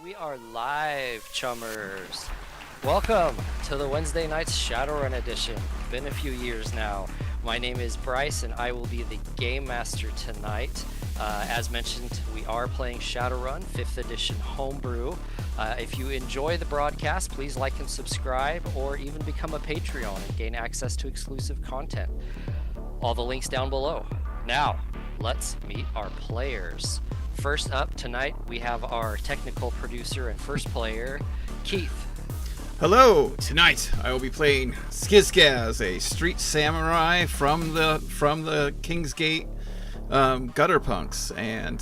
we are live, chummers. Welcome to the Wednesday night's Shadowrun edition. Been a few years now. My name is Bryce, and I will be the Game Master tonight. As mentioned, we are playing Shadowrun, 5th edition homebrew. If you enjoy the broadcast, please like and subscribe, or even become a Patreon and gain access to exclusive content. All the links down below. Now, let's meet our players. First up tonight, we have our technical producer and first player, Keith. Hello! Tonight I will be playing Skizkaz, a street samurai from the Kingsgate Gutter Punks, and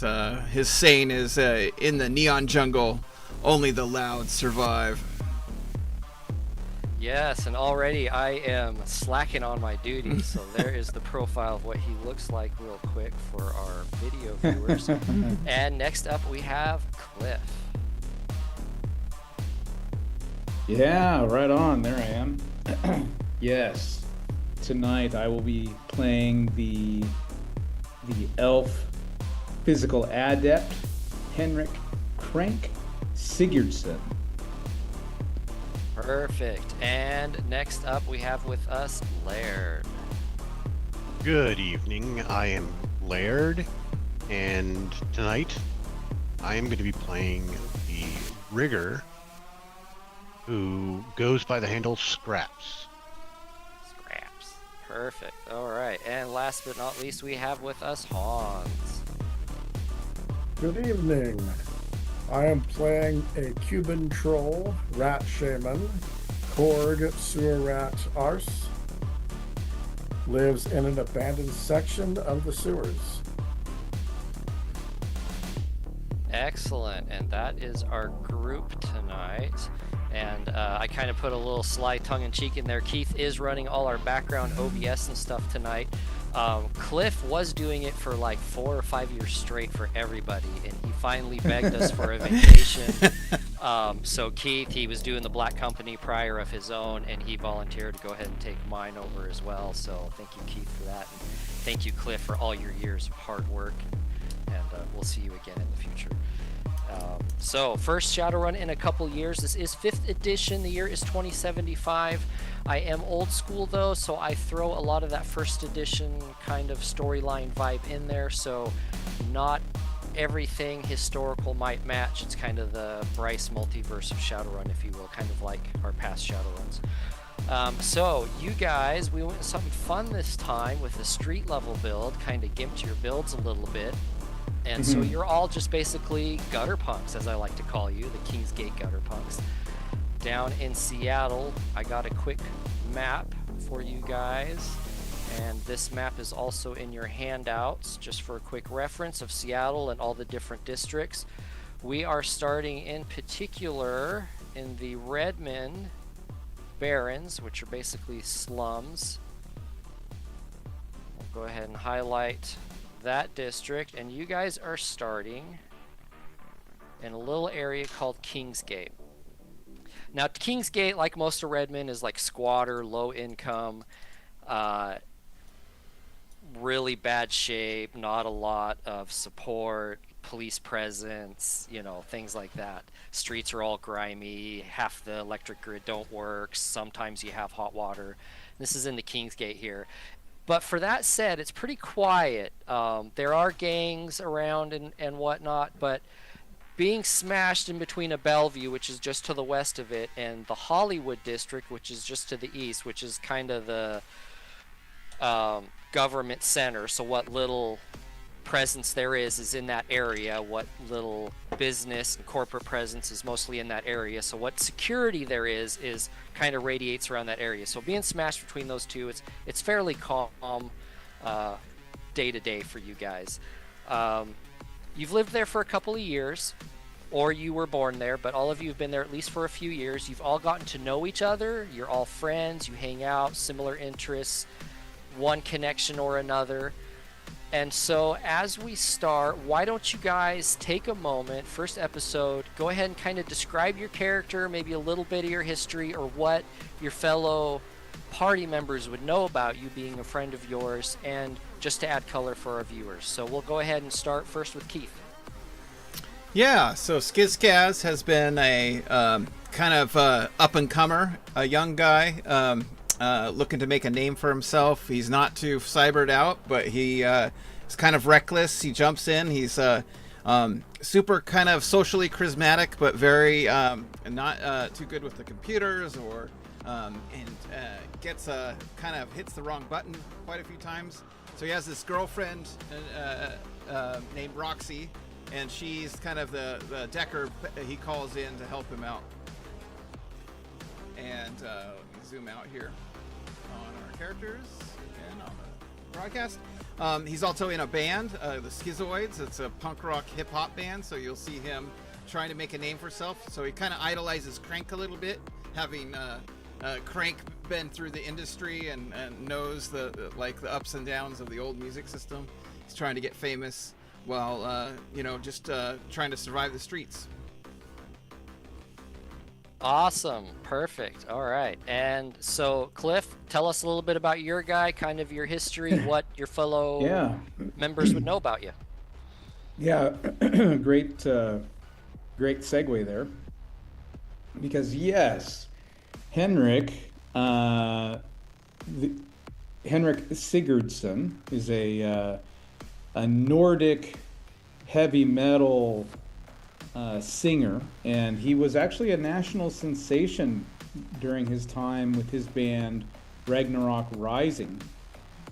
his saying is, in the neon jungle, only the loud survive. Yes, and already I am slacking on my duties, so there is the profile of what he looks like real quick for our video viewers. And next up we have Cliff. Yeah, right on. There I am. Yes. Tonight I will be playing the elf physical adept, Henrik Crank Sigurdsson. Perfect. And next up we have with us Laird. Good evening, I am Laird, and tonight I am going to be playing the Rigger, who goes by the handle Scraps. Scraps. Perfect. Alright, and last but not least we have with us Hans. Good evening. I am playing a Cuban troll, rat shaman, Korg sewer rat arse. Lives in an abandoned section of the sewers. Excellent, and that is our group tonight. And I kind of put a little sly tongue-in-cheek in there. Keith is running all our background OBS and stuff tonight. Cliff was doing it for like 4 or 5 years straight for everybody, and he finally begged us for a vacation. So Keith, he was doing the Black Company prior of his own, and he volunteered to go ahead and take mine over as well. So thank you, Keith, for that. And thank you, Cliff, for all your years of hard work. And we'll see you again in the future. So first Shadowrun in a couple years. This is 5th edition. The year is 2075. I am old school though, so I throw a lot of that first edition kind of storyline vibe in there. So not everything historical might match. It's kind of the Bryce multiverse of Shadowrun, if you will, kind of like our past Shadowruns. So you guys, we went with something fun this time with a street level build, kind of gimped your builds a little bit. And so you're all just basically gutter punks, as I like to call you, the Kingsgate Gutter Punks. Down in Seattle, I got a quick map for you guys. And this map is also in your handouts, just for a quick reference of Seattle and all the different districts. We are starting in particular in the Redmond Barrens, which are basically slums. We'll go ahead and highlight that district, and you guys are starting in a little area called Kingsgate. Now Kingsgate, like most of Redmond, is like squatter, low income, really bad shape, not a lot of support, police presence, you know, things like that. Streets are all grimy, half the electric grid don't work, sometimes you have hot water. This is in the Kingsgate here. But for that said, it's pretty quiet. There are gangs around and whatnot, but being smashed in between a Bellevue, which is just to the west of it, and the Hollywood district, which is just to the east, which is kind of the government center. So what little presence there is in that area. What little business and corporate presence is mostly in that area. So what security there is kind of radiates around that area. So being smashed between those two, it's fairly calm day to day for you guys. You've lived there for a couple of years, or you were born there, but all of you have been there at least for a few years. You've all gotten to know each other. You're all friends. You hang out, similar interests, one connection or another. And so as we start, why don't you guys take a moment, first episode, go ahead and kind of describe your character, maybe a little bit of your history, or what your fellow party members would know about you being a friend of yours, and just to add color for our viewers. So we'll go ahead and start first with Keith. Yeah, so Skizkaz has been a kind of up-and-comer, a young guy looking to make a name for himself. He's not too cybered out, but he is kind of reckless. He jumps in. He's super kind of socially charismatic, but very not too good with the computers, or gets kind of hits the wrong button quite a few times. So he has this girlfriend named Roxy, and she's kind of the Decker he calls in to help him out. And we zoom out here on our characters and on the broadcast. He's also in a band, the Schizoids. It's a punk rock hip hop band, so you'll see him trying to make a name for himself. So he kind of idolizes Crank a little bit, having Crank been through the industry and knows the ups and downs of the old music system. He's trying to get famous while just trying to survive the streets. Awesome. Perfect. All right. And so, Cliff, tell us a little bit about your guy, kind of your history, what your fellow members would know about you. Yeah, great segue there. Because yes, Henrik Sigurdsson is a Nordic heavy metal singer, and he was actually a national sensation during his time with his band Ragnarok Rising,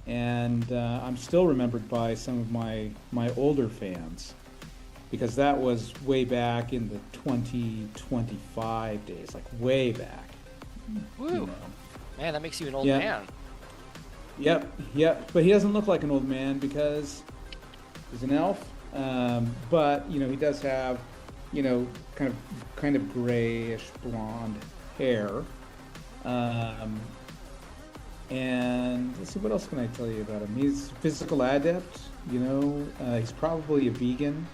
and I'm still remembered by some of my older fans, because that was way back in the 2025 days, like way back. Woo. You know. Man, that makes you an old man. Yep, but he doesn't look like an old man because he's an elf, but he does have kind of grayish blonde hair, and let's see, what else can I tell you about him? He's physical adept. He's probably a vegan.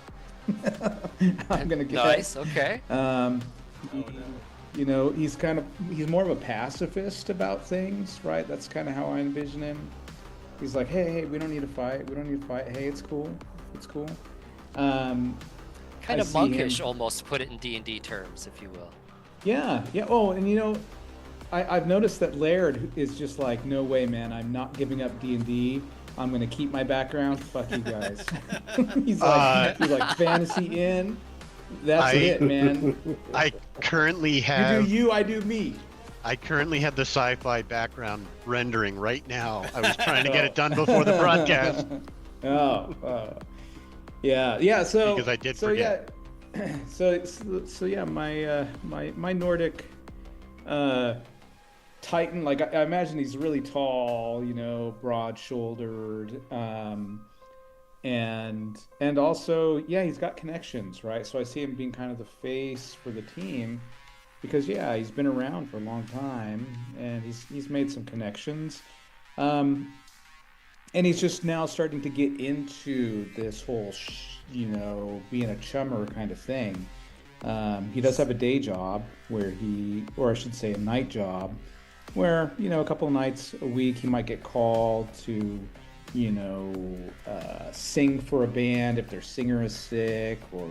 I'm gonna guess. Nice. Okay. He's more of a pacifist about things, right? That's kind of how I envision him. He's like, hey, we don't need to fight. Hey, it's cool. Kind of monkish, almost, to put it in D&D terms, if you will. Yeah. Oh, and I've noticed that Laird is just like, no way, man, I'm not giving up D&D. I'm gonna keep my background. Fuck you guys. he's like fantasy in. That's it, man. I currently have. You do you, I do me. I currently have the sci-fi background rendering right now. I was trying to get it done before the broadcast. Yeah. So because I did forget. Yeah. So yeah, my Nordic Titan. Like I imagine he's really tall, broad-shouldered, and also he's got connections, right? So I see him being kind of the face for the team, because he's been around for a long time and he's made some connections. And he's just now starting to get into this whole, being a chummer kind of thing. He does have a day job or I should say a night job, where, a couple of nights a week he might get called to, sing for a band if their singer is sick, or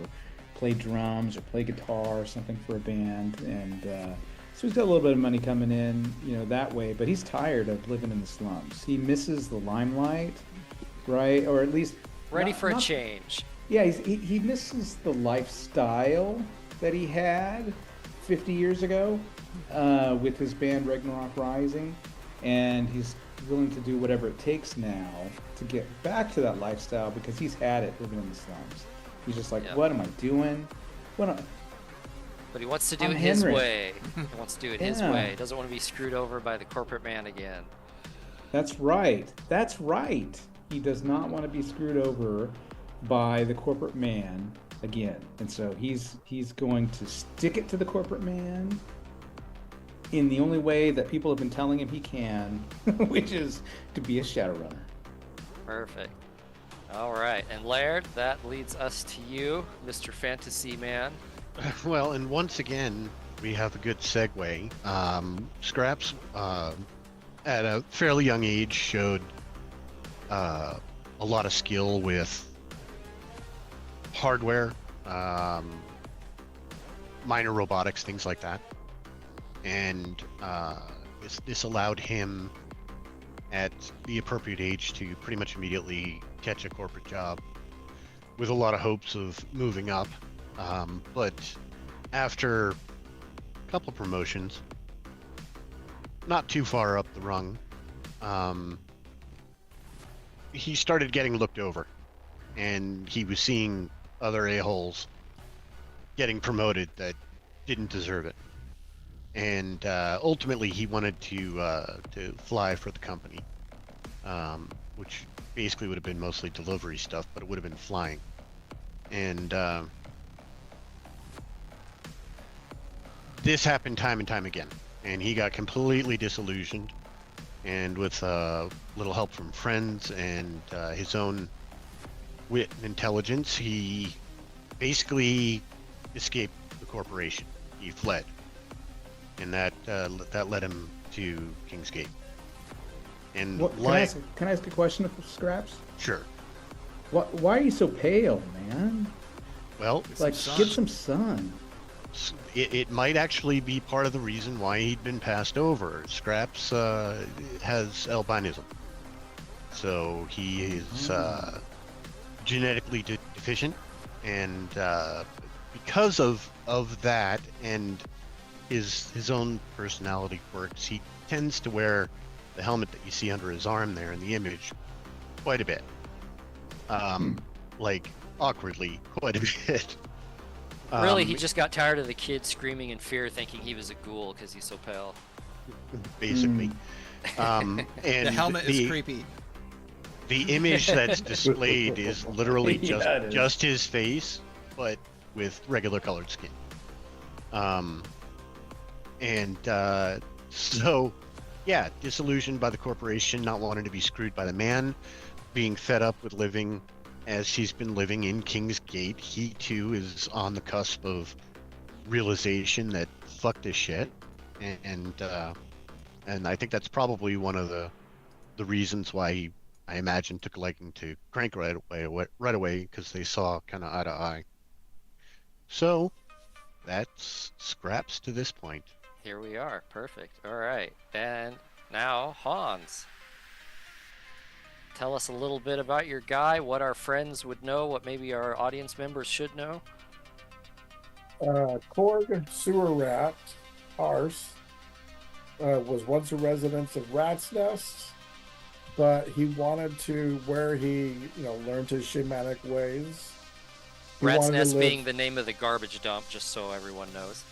play drums or play guitar or something for a band. And so he's got a little bit of money coming in, that way, but he's tired of living in the slums. He misses the limelight, right? Or at least ready for a change. Yeah, he misses the lifestyle that he had 50 years ago with his band Ragnarok Rising, and he's willing to do whatever it takes now to get back to that lifestyle, because he's had it living in the slums. He's just like, What am I doing? But he wants to do it his way. He wants to do it his way. He doesn't want to be screwed over by the corporate man again. That's right. He does not want to be screwed over by the corporate man again. And so he's going to stick it to the corporate man in the only way that people have been telling him he can, which is to be a Shadowrunner. Perfect. All right. And Laird, that leads us to you, Mr. Fantasy Man. Well, and once again, we have a good segue. Scraps, at a fairly young age, showed a lot of skill with hardware, minor robotics, things like that. And this allowed him at the appropriate age to pretty much immediately catch a corporate job with a lot of hopes of moving up. But after a couple promotions, not too far up the rung, he started getting looked over, and he was seeing other a-holes getting promoted that didn't deserve it. And ultimately, he wanted to fly for the company, which basically would have been mostly delivery stuff, but it would have been flying. And this happened time and time again, and he got completely disillusioned. And with a little help from friends and his own wit and intelligence, he basically escaped the corporation. He fled, and that led him to Kingsgate. And can I ask a question, Scraps? Sure. Why are you so pale, man? Well, Like, get some sun. it might actually be part of the reason why he'd been passed over. Scraps has albinism, so he is genetically deficient, and because of that and his own personality quirks, he tends to wear the helmet that you see under his arm there in the image quite a bit, like awkwardly quite a bit. Really, he just got tired of the kid screaming in fear, thinking he was a ghoul because he's so pale. Basically. And The helmet is creepy. The image that's displayed is literally just his face, but with regular colored skin. So, yeah, disillusioned by the corporation, not wanting to be screwed by the man, being fed up with living as he's been living in Kingsgate. He too is on the cusp of realization that fuck this shit, and I think that's probably one of the reasons why he, I imagine, took a liking to Crank right away, because they saw kind of eye to eye. So that's Scraps to this point. Here we are. Perfect. All right. And now, Hans. Tell us a little bit about your guy, what our friends would know, what maybe our audience members should know. Korg Sewer Rat Ars was once a resident of Rat's Nest, but he wanted to, where he learned his shamanic ways. Rat's Nest being the name of the garbage dump, just so everyone knows.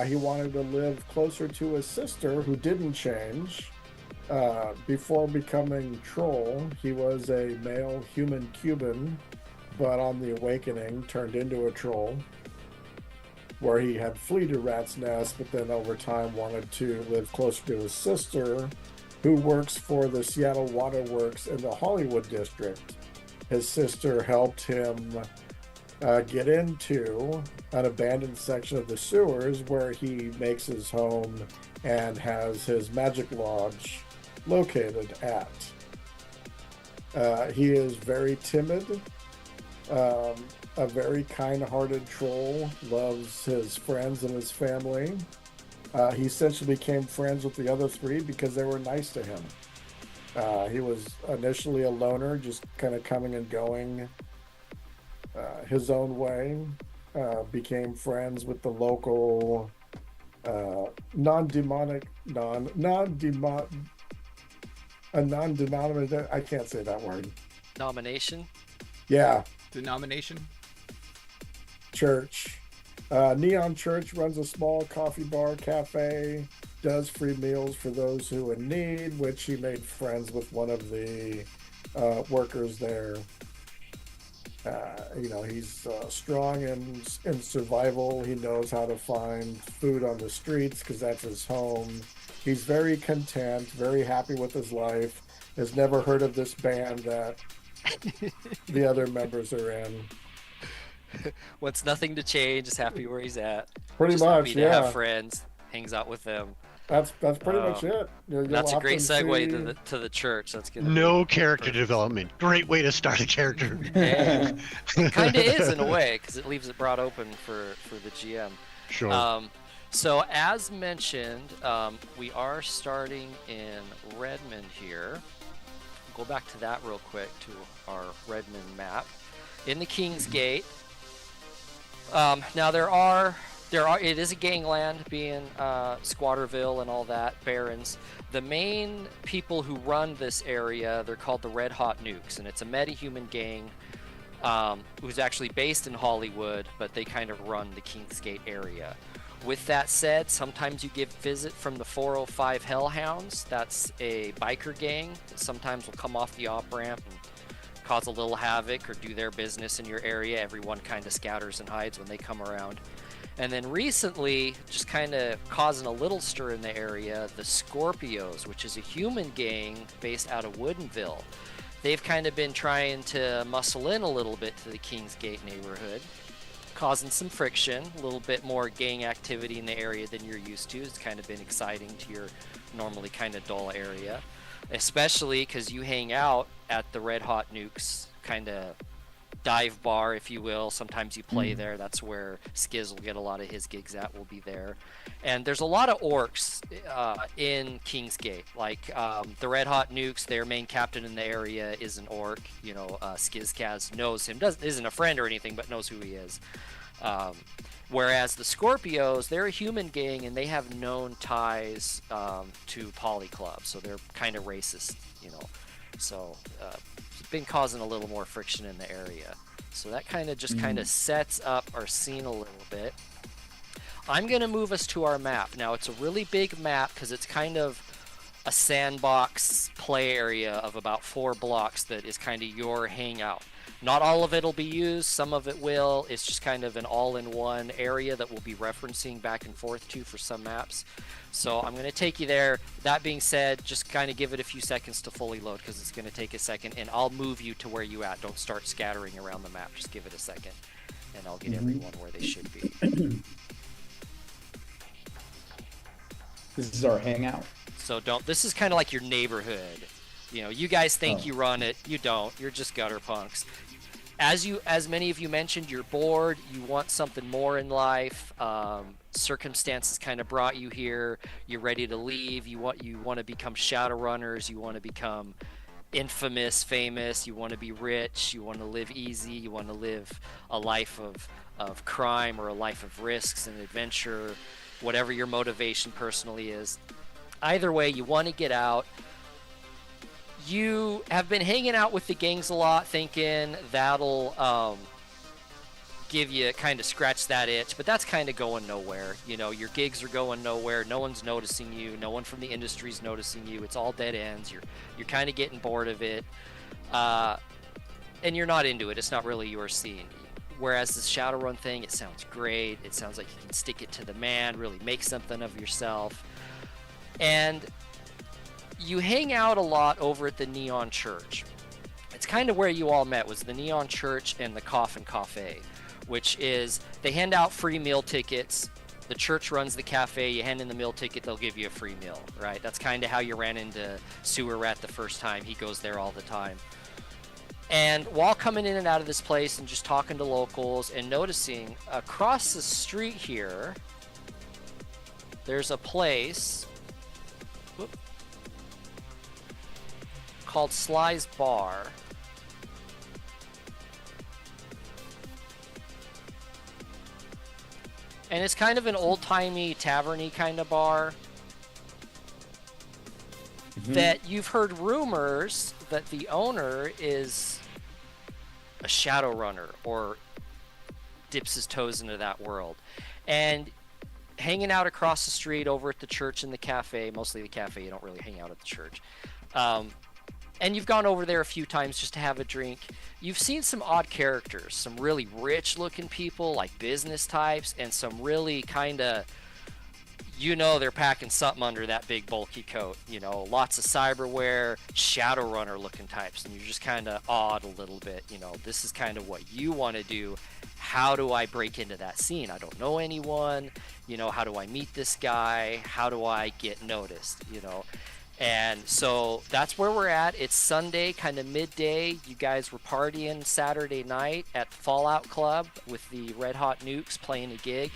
He wanted to live closer to his sister, who didn't change. Before becoming Troll, he was a male human Cuban, but on the awakening turned into a troll, where he had fled to Rat's Nest, but then over time wanted to live closer to his sister, who works for the Seattle Waterworks in the Hollywood district. His sister helped him get into an abandoned section of the sewers where he makes his home and has his magic lodge located at. He is very timid, a very kind-hearted troll, loves his friends and his family. He essentially became friends with the other three because they were nice to him. He was initially a loner, just kind of coming and going his own way. Became friends with the local non-denominational, I can't say that word. Nomination? Yeah. Denomination? Church. Neon Church runs a small coffee bar cafe, does free meals for those who in need, which he made friends with one of the workers there. He's strong in survival. He knows how to find food on the streets because that's his home. He's very content, very happy with his life. Has never heard of this band that the other members are in. Wants nothing to change, is happy where he's at. Pretty Just much, happy to yeah. have friends, hangs out with them. That's pretty much it. You'll That's a great often segue see- to the church. That's gonna No be character perfect. development. Great way to start a character. Hey, kind of is in a way because it leaves it broad open for the GM. Sure. So as mentioned, we are starting in Redmond here. Go back to that real quick to our Redmond map in the Kingsgate. Now it is a gangland, being Squatterville and all that, Barons. The main people who run this area, they're called the Red Hot Nukes, and it's a metahuman gang who's actually based in Hollywood, but they kind of run the Kingsgate area. With that said, sometimes you get visit from the 405 Hellhounds. That's a biker gang that sometimes will come off the off-ramp and cause a little havoc or do their business in your area. Everyone kind of scatters and hides when they come around. And then recently, just kind of causing a little stir in the area, the Scorpios, which is a human gang based out of Woodinville. They've kind of been trying to muscle in a little bit to the Kingsgate neighborhood, causing some friction, a little bit more gang activity in the area than you're used to. It's kind of been exciting to your normally kind of dull area, especially because you hang out at the Red Hot Nukes kind of dive bar, if you will. Sometimes you play there. That's where Skiz will get a lot of his gigs at, will be there. And there's a lot of orcs in Kingsgate. Like the Red Hot Nukes, their main captain in the area is an orc. You know, Skizkaz knows him, isn't a friend or anything, but knows who he is. Whereas the Scorpios, they're a human gang and they have known ties to Poly Club, so they're kind of racist, you know. So it's been causing a little more friction in the area. So that kind of just kind of sets up our scene a little bit. I'm going to move us to our map. Now, it's a really big map because it's kind of a sandbox play area of about 4 blocks that is kind of your hangout. Not all of it will be used, some of it will. It's just kind of an all-in-one area that we'll be referencing back and forth to for some maps. So I'm going to take you there. That being said, just kind of give it a few seconds to fully load because it's going to take a second, and I'll move you to where you at. Don't start scattering around the map. Just give it a second, and I'll get everyone where they should be. This is our hangout. So this is kind of like your neighborhood. You know, you guys think you run it. You don't. You're just gutter punks. As many of you mentioned, you're bored. You want something more in life. Circumstances kind of brought you here. You're ready to leave. You want to become Shadowrunners. You want to become infamous, famous. You want to be rich. You want to live easy. You want to live a life of crime or a life of risks and adventure, whatever your motivation personally is. Either way, you want to get out. You have been hanging out with the gangs a lot, thinking that'll give you kind of scratch that itch, but that's kind of going nowhere. You know, your gigs are going nowhere. No one's noticing you. No one from the industry's noticing you. It's all dead ends. You're kind of getting bored of it, and you're not into it. It's not really your scene. Whereas this Shadowrun thing, it sounds great. It sounds like you can stick it to the man, really make something of yourself. And you hang out a lot over at the Neon Church. It's kind of where you all met, was the Neon Church and the Coffin Cafe, which is they hand out free meal tickets. The church runs the cafe. You hand in the meal ticket, they'll give you a free meal, right? That's kind of how you ran into Sewer Rat the first time. He goes there all the time. And while coming in and out of this place and just talking to locals and noticing across the street here, there's a place called Sly's Bar. And it's kind of an old-timey, tavern-y kind of bar that you've heard rumors that the owner is a Shadowrunner or dips his toes into that world. And hanging out across the street over at the church and the cafe, mostly the cafe, you don't really hang out at the church. And you've gone over there a few times just to have a drink. You've seen some odd characters, some really rich looking people like business types, and some really kind of you know they're packing something under that big bulky coat. You know, lots of cyberware, Shadowrunner looking types, and you're just kind of awed a little bit. You know, this is kind of what you want to do. How do I break into that scene? I don't know anyone. You know, how do I meet this guy? How do I get noticed? You know, and so that's where we're at. It's Sunday, kind of midday. You guys were partying Saturday night at Fallout Club with the Red Hot Nukes playing a gig.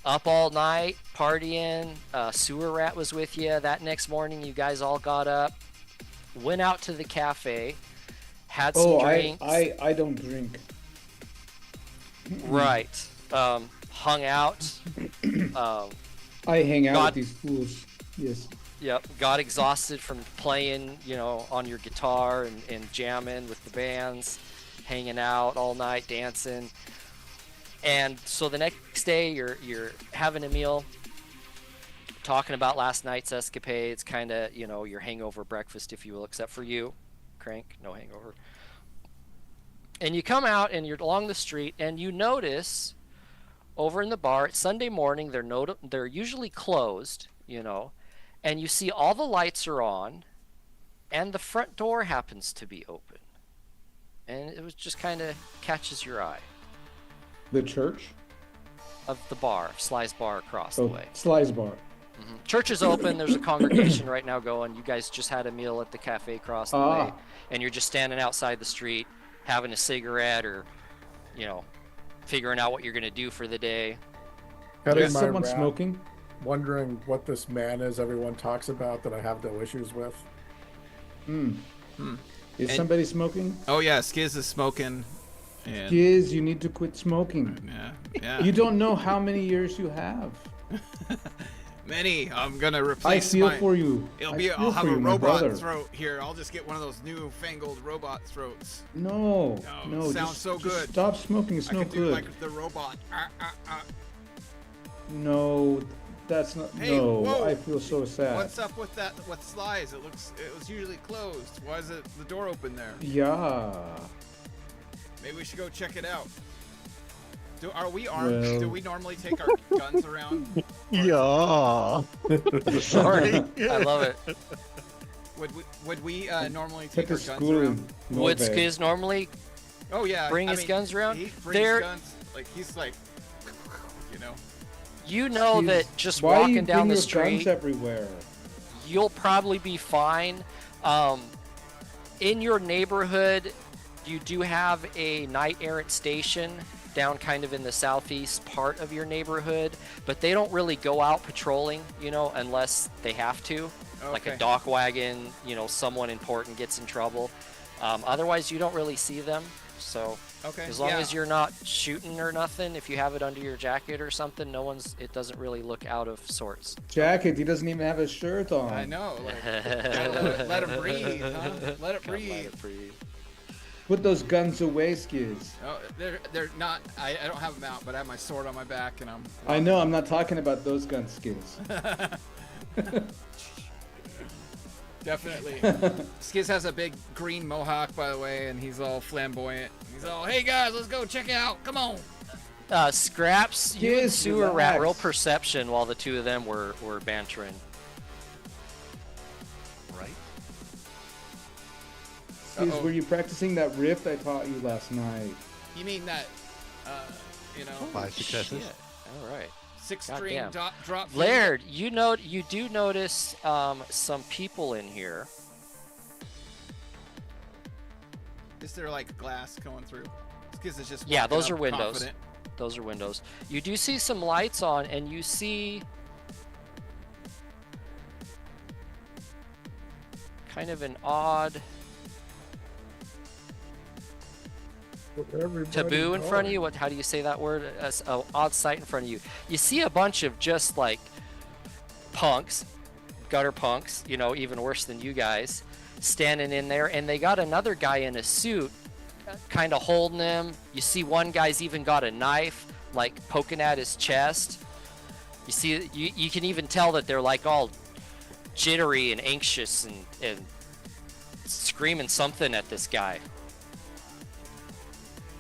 Up all night, partying. Sewer Rat was with you. That next morning, you guys all got up, went out to the cafe, had some drinks. I don't drink. Right. Hung out. I hang out with these fools. Yes. Yep. Got exhausted from playing, on your guitar and jamming with the bands, hanging out all night, dancing. And so the next day, you're having a meal, talking about last night's escapades, kind of, your hangover breakfast, if you will, except for you, Crank, no hangover. And you come out and you're along the street and you notice over in the bar, it's Sunday morning, they're usually closed, and you see all the lights are on and the front door happens to be open. And it was just kind of catches your eye. The church? Of the bar, Sly's bar across the way. Sly's bar. Mm-hmm. Church is open. There's a congregation right now going. You guys just had a meal at the cafe across the way, and you're just standing outside the street having a cigarette or, figuring out what you're going to do for the day. Is someone smoking? Wondering what this man is everyone talks about that I have no issues with. Is somebody smoking? Oh yeah, Skiz is smoking. And Skiz, you need to quit smoking. Yeah. You don't know how many years you have. Many. I'm gonna replace. I feel for you. I'll have a robot throat here. I'll just get one of those new fangled robot throats. No. It sounds so good. Stop smoking. It's no I good. can do like the robot. No, that's not. Hey, no, whoa. I feel so sad. What's up with that? With Sly's? It was usually closed. Why is the door open there? Yeah. Maybe we should go check it out. Are we armed? Well. Do we normally take our guns around? Yeah. Sorry. I love it. Would we normally It's take like our a guns school. around? Would Skiz normally Oh yeah. bring his guns around? He brings guns. Like he's like, that just Why walking you down bring the your street, guns everywhere? you'll probably be fine. In your neighborhood, you do have a knight errant station down kind of in the southeast part of your neighborhood, but they don't really go out patrolling, unless they have to. Okay. Like a dock wagon, someone important gets in trouble. Otherwise, you don't really see them. So Okay. as long as you're not shooting or nothing, if you have it under your jacket or something, it doesn't really look out of sorts. Jacket. He doesn't even have his shirt on. I know. Like, let him breathe, huh? Let it Gotta breathe. let it breathe. Put those guns away, Skiz. Oh, they're not. I don't have them out, but I have my sword on my back, and I'm. I know. I'm not talking about those guns, Skiz. Definitely. Skiz has a big green mohawk, by the way, and he's all flamboyant. He's all, "Hey guys, let's go check it out. Come on." Scraps, you and Skiz, Sewer Rat, relax. real perception while the two of them were bantering. Right. Skiz, Uh-oh. were you practicing that riff I taught you last night? You mean that, 5 successes. Shit. All right. 6-string Goddamn. drop? Laird, you do notice some people in here. Is there like glass going through? Skiz is just. Yeah, walking those up are windows. confident. Those are windows. You do see some lights on, and you see kind of an odd taboo in front of you. How do you say that word? An odd sight in front of you. You see a bunch of just like punks, gutter punks, even worse than you guys, standing in there, and they got another guy in a suit kind of holding him. You see one guy's even got a knife like poking at his chest. You see, you can even tell that they're like all jittery and anxious and screaming something at this guy.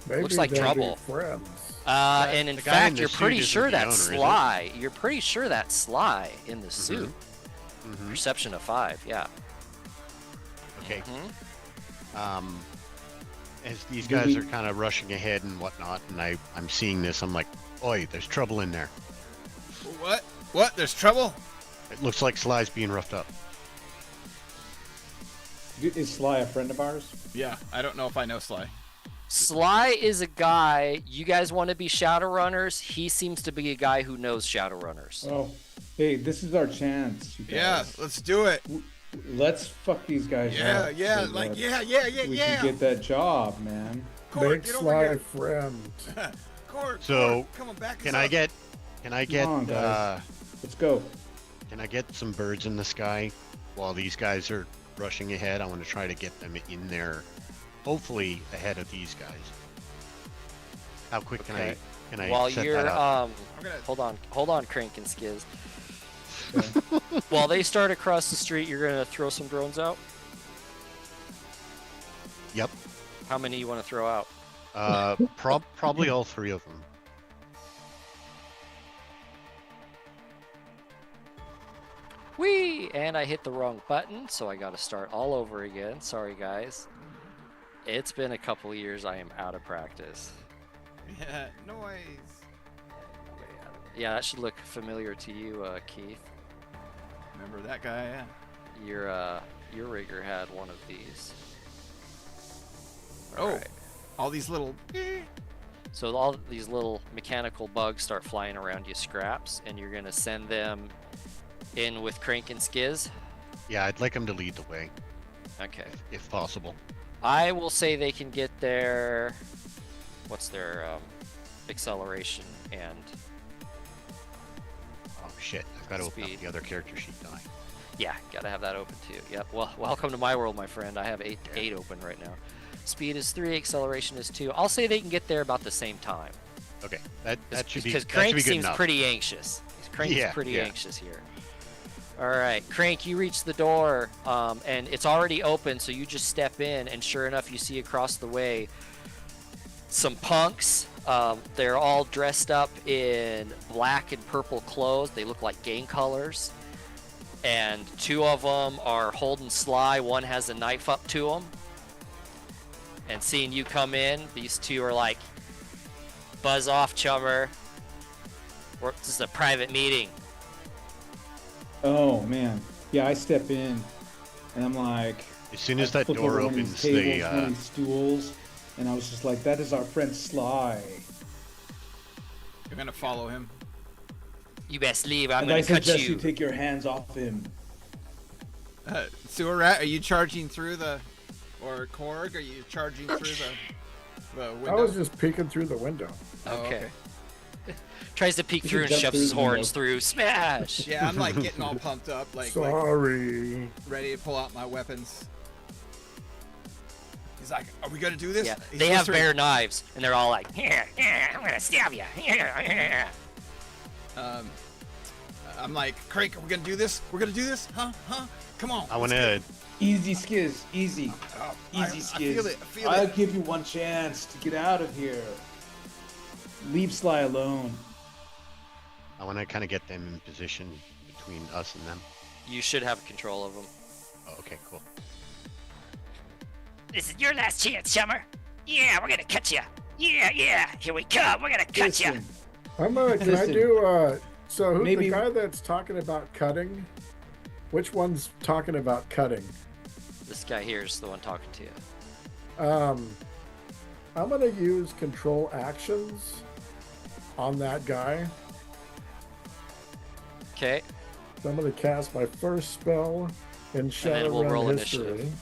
Maybe Looks like they'll be trouble. Friends. And in the guy in fact, the you're suit pretty isn't sure the that's owner, is it? Sly. You're pretty sure that's Sly in the suit. Mhm. Perception of 5, yeah. Okay. Mhm. As these Do guys we- are kind of rushing ahead and whatnot, and I'm seeing this, I'm like, oi, there's trouble in there. What? What? There's trouble? It looks like Sly's being roughed up. Is Sly a friend of ours? Yeah, I don't know if I know Sly. Sly is a guy. You guys want to be Shadowrunners? He seems to be a guy who knows Shadowrunners. Oh, hey, this is our chance. You Yeah, guys. let's do it. Let's fuck these guys Yeah, up. yeah, so like, that yeah. we can get that job, man. Cord, Make get over Sly here. friend. Cord, So, Cord, come on back. Can us I up. get on, guys. Let's go. can I get some birds in the sky while these guys are rushing ahead? I want to try to get them in there, hopefully ahead of these guys. How quick Okay. can I While set you're that up? I'm gonna... hold on, Crank and Skiz. While they start across the street, you're gonna throw some drones out. Yep. How many you want to throw out? Probably all 3 of them. Whee! And I hit the wrong button, so I got to start all over again. Sorry, guys. It's been a couple years. I am out of practice. Yeah, noise. Yeah, that should look familiar to you, Keith. Remember that guy? Yeah. Your rigger had one of these. Oh, Alright. all these little... So all these little mechanical bugs start flying around you scraps, and you're gonna send them in with Crank and Skiz. Yeah, I'd like them to lead the way, Okay. if possible. I will say they can get their... What's their acceleration and... Oh shit, I've got to open Speed. up the other character sheet, don't I? Yeah, gotta have that open too. Yep. Well, welcome to my world, my friend. I have eight open right now. Speed is 3, acceleration is 2. I'll say they can get there about the same time. Okay, that should be Because that should Crank be good seems enough. pretty anxious. Crank is Yeah, pretty yeah. anxious here. All right, Crank, you reach the door, and it's already open, so you just step in, and sure enough, you see across the way some punks. They're all dressed up in black and purple clothes. They look like gang colors. And 2 of them are holding Sly. One has a knife up to him. And seeing you come in, these 2 are like, buzz off, chummer. This is a private meeting. Oh man, yeah. I step in, and I'm like, As soon as I that flip door over one of opens, these tables, the one of these stools, and I was just like, that is our friend Sly. You're gonna follow him. You best leave. I'm And I gonna cut suggest you. you take your hands off him. Sewer Rat, are you charging through the... Or Korg, are you charging through the I window? was just peeking through the window. Oh, Okay. Tries to peek You through should and jump shoves through his the horns window. through. Smash! Yeah, I'm like getting all pumped up, like Sorry. ready to pull out my weapons. He's like, "Are we gonna do this?" Yeah, He's they have whispering. bare knives, and they're all like, here, I'm gonna stab you. I'm like, Crank, are we gonna do this? We're gonna do this? Huh? Come on. I want to. Easy, Skiz, easy. Oh, Easy, I Skiz. feel it. I feel I'll it. give you one chance to get out of here. Leave Sly alone. I want to kind of get them in position between us and them. You should have control of them. Oh, okay, cool. This is your last chance, chummer. Yeah, we're gonna cut you. Yeah, here we come. We're gonna cut you. Listen, Can I Listen, do, so who's maybe- the guy that's talking about cutting? Which one's talking about cutting? This guy here is the one talking to you. I'm gonna use control actions on that guy. Okay. So I'm gonna cast my first spell in then we'll roll Shadowrun history. initiative.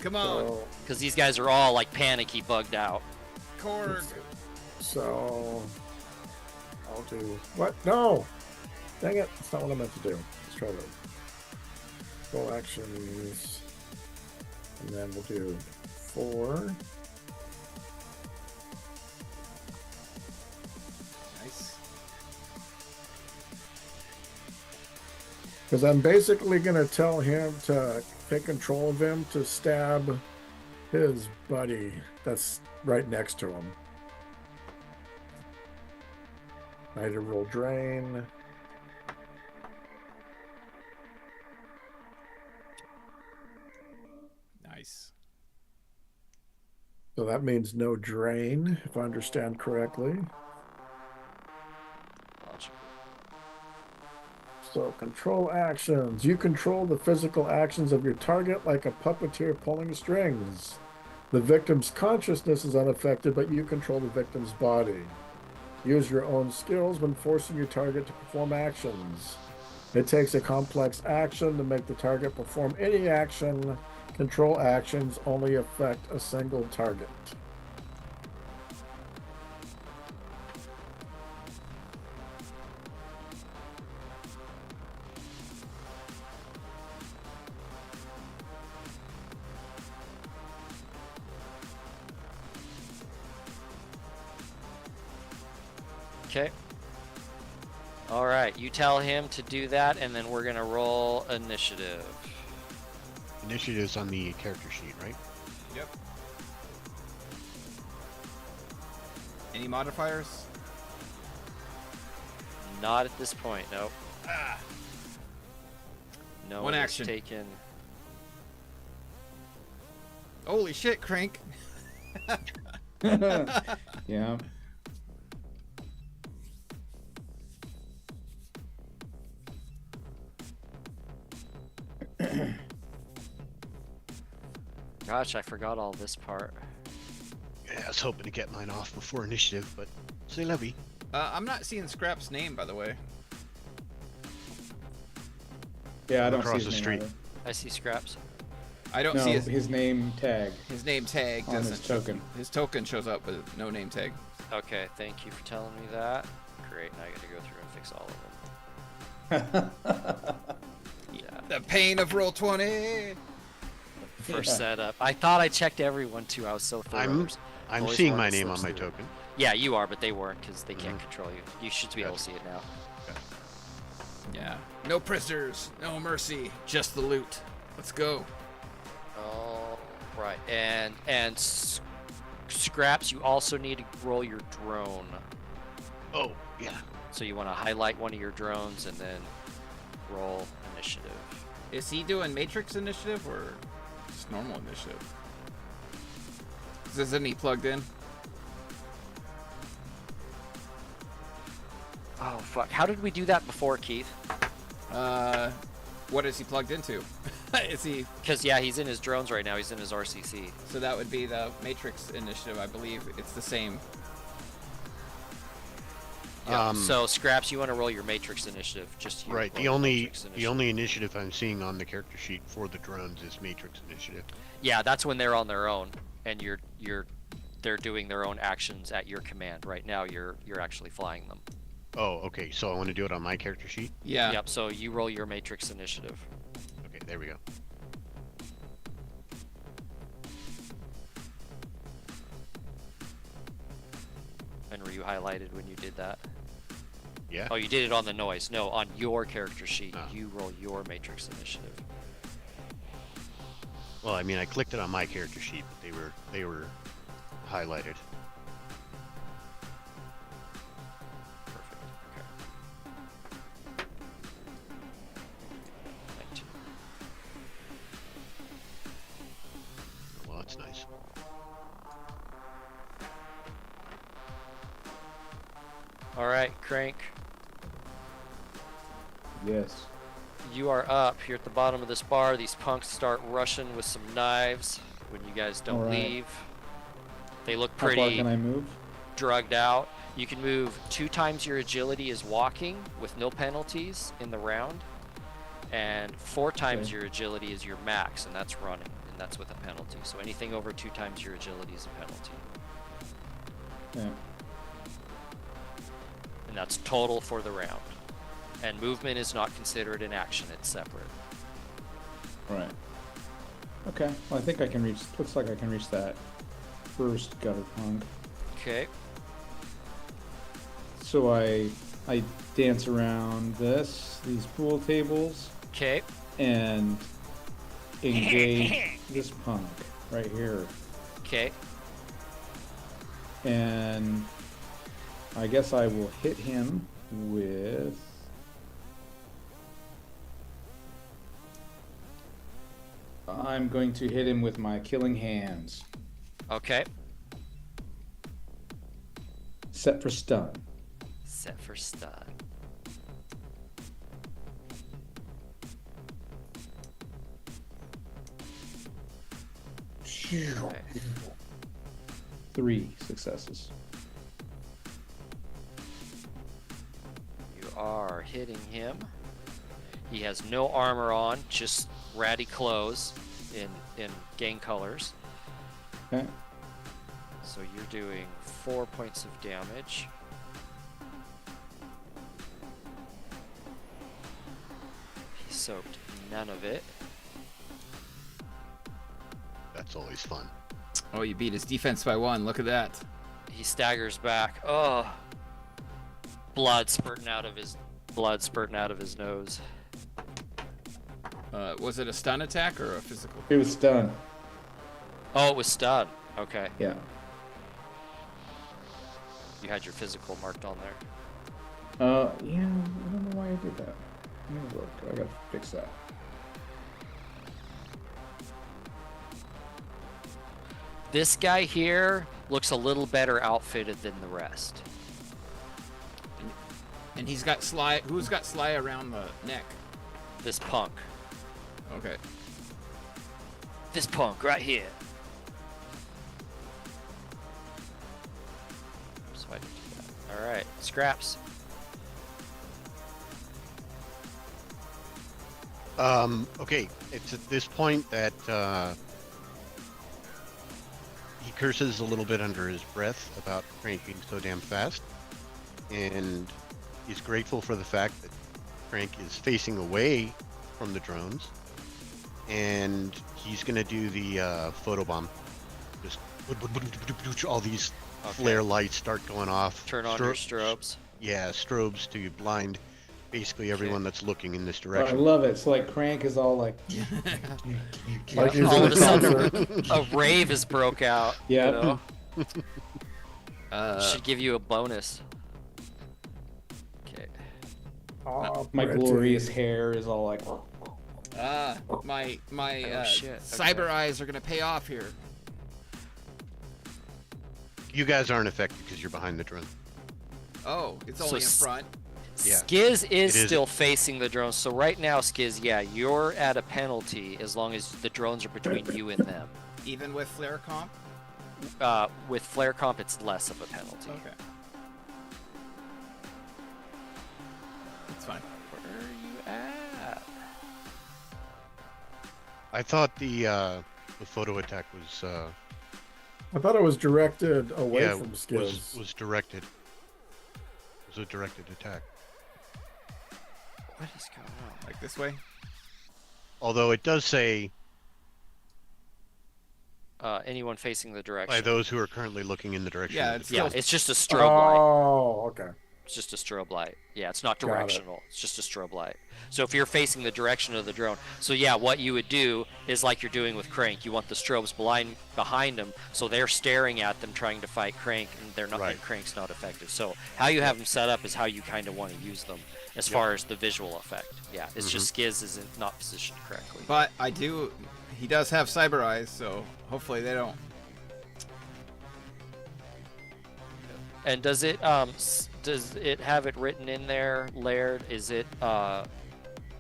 Come on, So, Because these guys are all like panicky, bugged out. Korg. so I'll do what? No! Dang it! That's not what I meant to do. Let's try that. Control actions, and then we'll do 4. Nice. Because I'm basically going to tell him to take control of him to stab his buddy that's right next to him. I had to roll drain. Nice. So that means no drain, if I understand correctly. Logical. So control actions. You control the physical actions of your target like a puppeteer pulling strings. The victim's consciousness is unaffected, but you control the victim's body. Use your own skills when forcing your target to perform actions. It takes a complex action to make the target perform any action. Control actions only affect a single target. Okay. All right, you tell him to do that, and then we're gonna roll initiative. Initiative's on the character sheet, right? Yep. Any modifiers? Not at this point, nope. No One one has action. taken. Holy shit, Crank. Yeah. Gosh, I forgot all this part. Yeah, I was hoping to get mine off before initiative, but c'est la vie. I'm not seeing Scrap's name, by the way. Yeah, I don't Across see his the name street. either. I see scraps. I don't No, see his name tag his name tag on his doesn't token. His token shows up with no name tag. Okay, thank you for telling me that. Great, now I gotta go through and fix all of them. Yeah, The pain of roll 20. first setup. I thought I checked everyone too. I was so thorough. I'm Always seeing one my that name on slips my through. token. Yeah, you are, but they weren't because they can't control you. You should be able to see it now. Yeah. No prisoners, no mercy, just the loot. Let's go. All right, and scraps. You also need to roll your drone. Oh, yeah. So you want to highlight one of your drones and then roll initiative. Is he doing Matrix initiative or just normal initiative? Isn't he plugged in? Oh fuck! How did we do that before, Keith? What is he plugged into? Is he? Because yeah, he's in his drones right now. He's in his RCC. So that would be the Matrix initiative, I believe. It's the same. Yeah. So scraps, you want to roll your Matrix initiative? Just you Right. roll The your only Matrix the initiative. only initiative I'm seeing on the character sheet for the drones is Matrix initiative. Yeah, that's when they're on their own, and they're doing their own actions at your command. Right now, you're actually flying them. Oh, okay. So I want to do it on my character sheet. Yeah. Yep. So you roll your Matrix initiative. Okay, there we go. And were you highlighted when you did that? Yeah. Oh, you did it on the noise. No, on your character sheet, Oh. you roll your Matrix initiative. Well, I mean, I clicked it on my character sheet, but they were highlighted. Perfect. Okay. 19. Well, that's nice. All right, Crank. Yes. You are up here at the bottom of this bar. These punks start rushing with some knives when you guys don't All right. leave. They look How far pretty can I move? drugged out. You can move 2 times your agility is walking with no penalties in the round, and 4 times Okay. your agility is your max, and that's running, and that's with a penalty. So anything over 2 times your agility is a penalty, Yeah. and that's total for the round. And movement is not considered an action; it's separate. Right. Okay. Well, I think I can reach. Looks like I can reach that first gutter punk. Okay. So I dance around these pool tables Okay. and engage this punk right here. Okay. And I guess I will hit him with... I'm going to hit him with my killing hands. Okay. Set for stun. Set for stun. Okay. 3 successes. You are hitting him. He has no armor on, just ratty clothes in gang colors. Okay. So you're doing 4 points of damage. He soaked none of it. That's always fun. Oh, you beat his defense by 1. Look at that. He staggers back. Oh, blood spurting out of his nose. Was it a stun attack or a physical? It was stun. Oh, it was stun. Okay. Yeah. You had your physical marked on there. Yeah, I don't know why I did that. Let me look. I gotta fix that. This guy here looks a little better outfitted than the rest. And he's got Sly. Who's got Sly around the neck? This punk. Okay. This punk right here. So I did that. All right, Scraps. Okay, it's at this point that he curses a little bit under his breath about Crank being so damn fast, and he's grateful for the fact that Crank is facing away from the drones, and he's gonna do the photobomb. Just all these flare lights start going off. Turn on your strobes. Yeah, strobes to blind basically everyone that's looking in this I direction. love it. It's like Crank is all like... Like he's All in of a sudden, a rave has broke out. Yeah. You know? Should give you a bonus. Okay. Oh, My pretty. glorious hair is all like... My Oh, shit. cyber Okay. eyes are gonna pay off here. You guys aren't affected because you're behind the drone. Oh, it's So only in front. Yeah. Skiz is It is. still facing the drone. So right now, Skiz, yeah, you're at a penalty as long as the drones are between you and them. Even with flare comp. With flare comp, it's less of a penalty. Okay. That's fine. Where are you at? I thought the photo attack was I thought it was directed away yeah from Skiz. was directed. It was a directed attack. What is going on? Like this way. Although it does say Anyone facing the direction. by those who are currently looking in the direction. Yeah, of it's the Yeah, still- it's just a strobe light. Oh, okay. It's just a strobe light. Yeah, it's not Got it. directional. It's just a strobe light. So if you're facing the direction of the drone, so yeah, what you would do is like you're doing with Crank. You want the strobes behind them, so they're staring at them, trying to fight Crank, and they're not. Right. And Crank's not effective. So how you have them set up is how you kind of want to use them, as far as the visual effect. Yeah, it's just Skiz isn't not positioned correctly. But he does have cyber eyes, so hopefully they don't. And does it have it written in there, Laird? Is it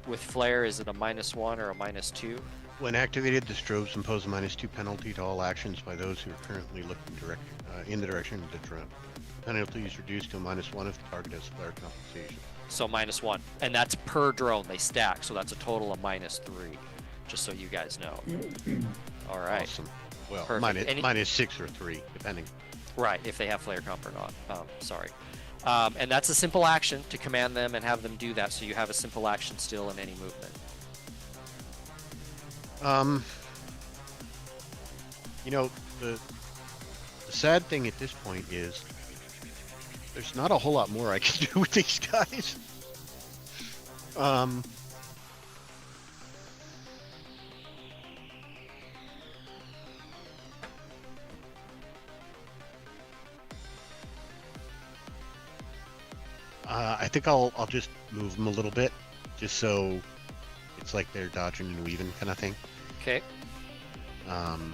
with flare? Is it a -1 or a -2? When activated, the strobes impose a -2 penalty to all actions by those who are currently looking in the direction of the drone. Penalty is reduced to a -1 if the target has flare compensation. So -1, and that's per drone. They stack, so that's a total of -3. Just so you guys know. All right. Awesome. Well, Perfect. Any- -6 or 3, depending. Right, if they have flare comp or not. Sorry. And that's a simple action to command them and have them do that, so you have a simple action still in any movement. You know, the sad thing at this point is there's not a whole lot more I can do with these guys. I think I'll just move them a little bit, just so it's like they're dodging and weaving kind of thing. Okay. Um,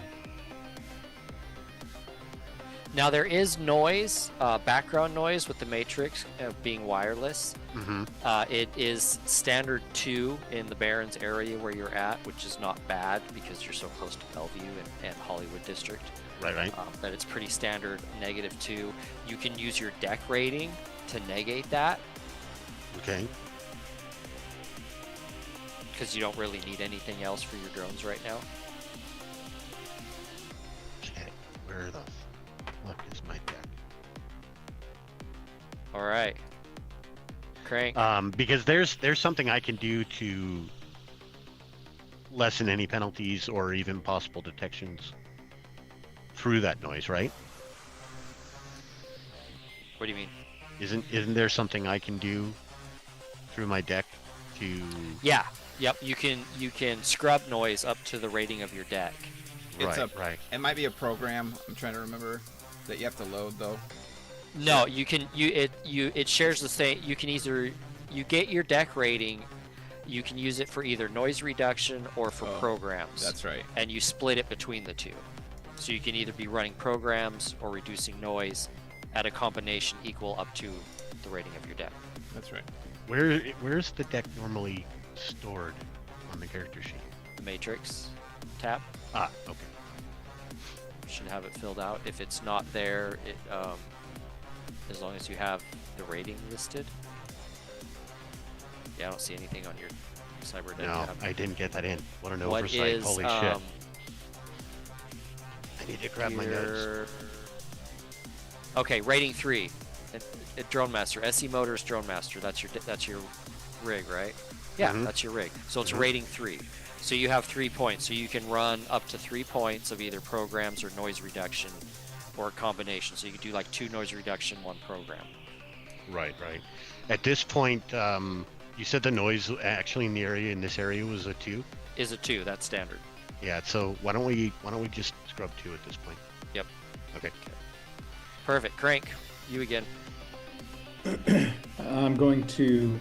Now there is noise, background noise with the Matrix being wireless. mhm. It is standard 2 in the Barrens area where you're at, which is not bad because you're so close to Bellevue and Hollywood District. Right. But it's pretty standard -2. You can use your deck rating to negate that Okay. because you don't really need anything else for your drones right now. Okay. Where the fuck is my deck? All right. Crank. Because there's something I can do to lessen any penalties or even possible detections through that noise, right? What do you mean? Isn't there something I can do through my deck to? Yeah. Yep. You can scrub noise up to the rating of your deck. It's Right. It might be a program. I'm trying to remember that you have to load though. No, it shares the same. You can you get your deck rating, you can use it for either noise reduction or for programs. That's right. And you split it between the two. So you can either be running programs or reducing noise at a combination equal up to the rating of your deck. That's right. Where's the deck normally stored on the character sheet? The Matrix tab Ah, okay. should have it filled out. If it's not there, as long as you have the rating listed. Yeah, I don't see anything on your cyber deck No, tab. I didn't get that in. What an What oversight! is Holy shit! I need to grab my notes. your... Okay, rating 3. Drone Master, SE Motors Drone Master. That's your rig, right? Yeah, Mhm. that's your rig. So it's Mhm. rating 3. So you have 3 points. So you can run up to 3 points of either programs or noise reduction, or a combination. So you can do like 2 noise reduction, 1 program. Right. At this point, you said the noise actually in this area was a 2. Is a 2? That's standard. Yeah. So why don't we just scrub 2 at this point? Yep. Okay. Perfect. Crank. You again. I'm going to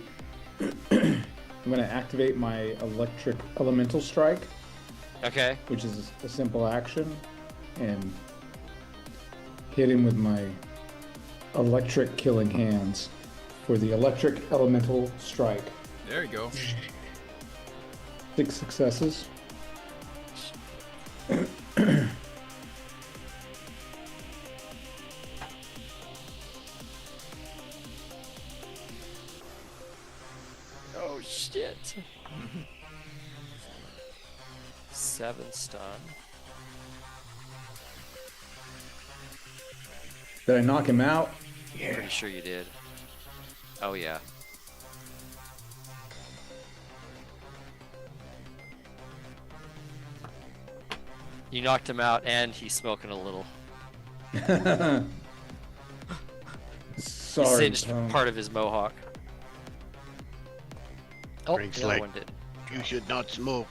activate my electric elemental strike, Okay. which is a simple action, and hit him with my electric killing hands for the electric elemental strike. There you go. 6 successes. Oh shit. 7 stun. Did I knock him out? Pretty sure you did. Oh yeah. You knocked him out and he's smoking a little. He Sorry, singed Tom. part of his mohawk. Oh, Frank's the other like- one did. You should not smoke.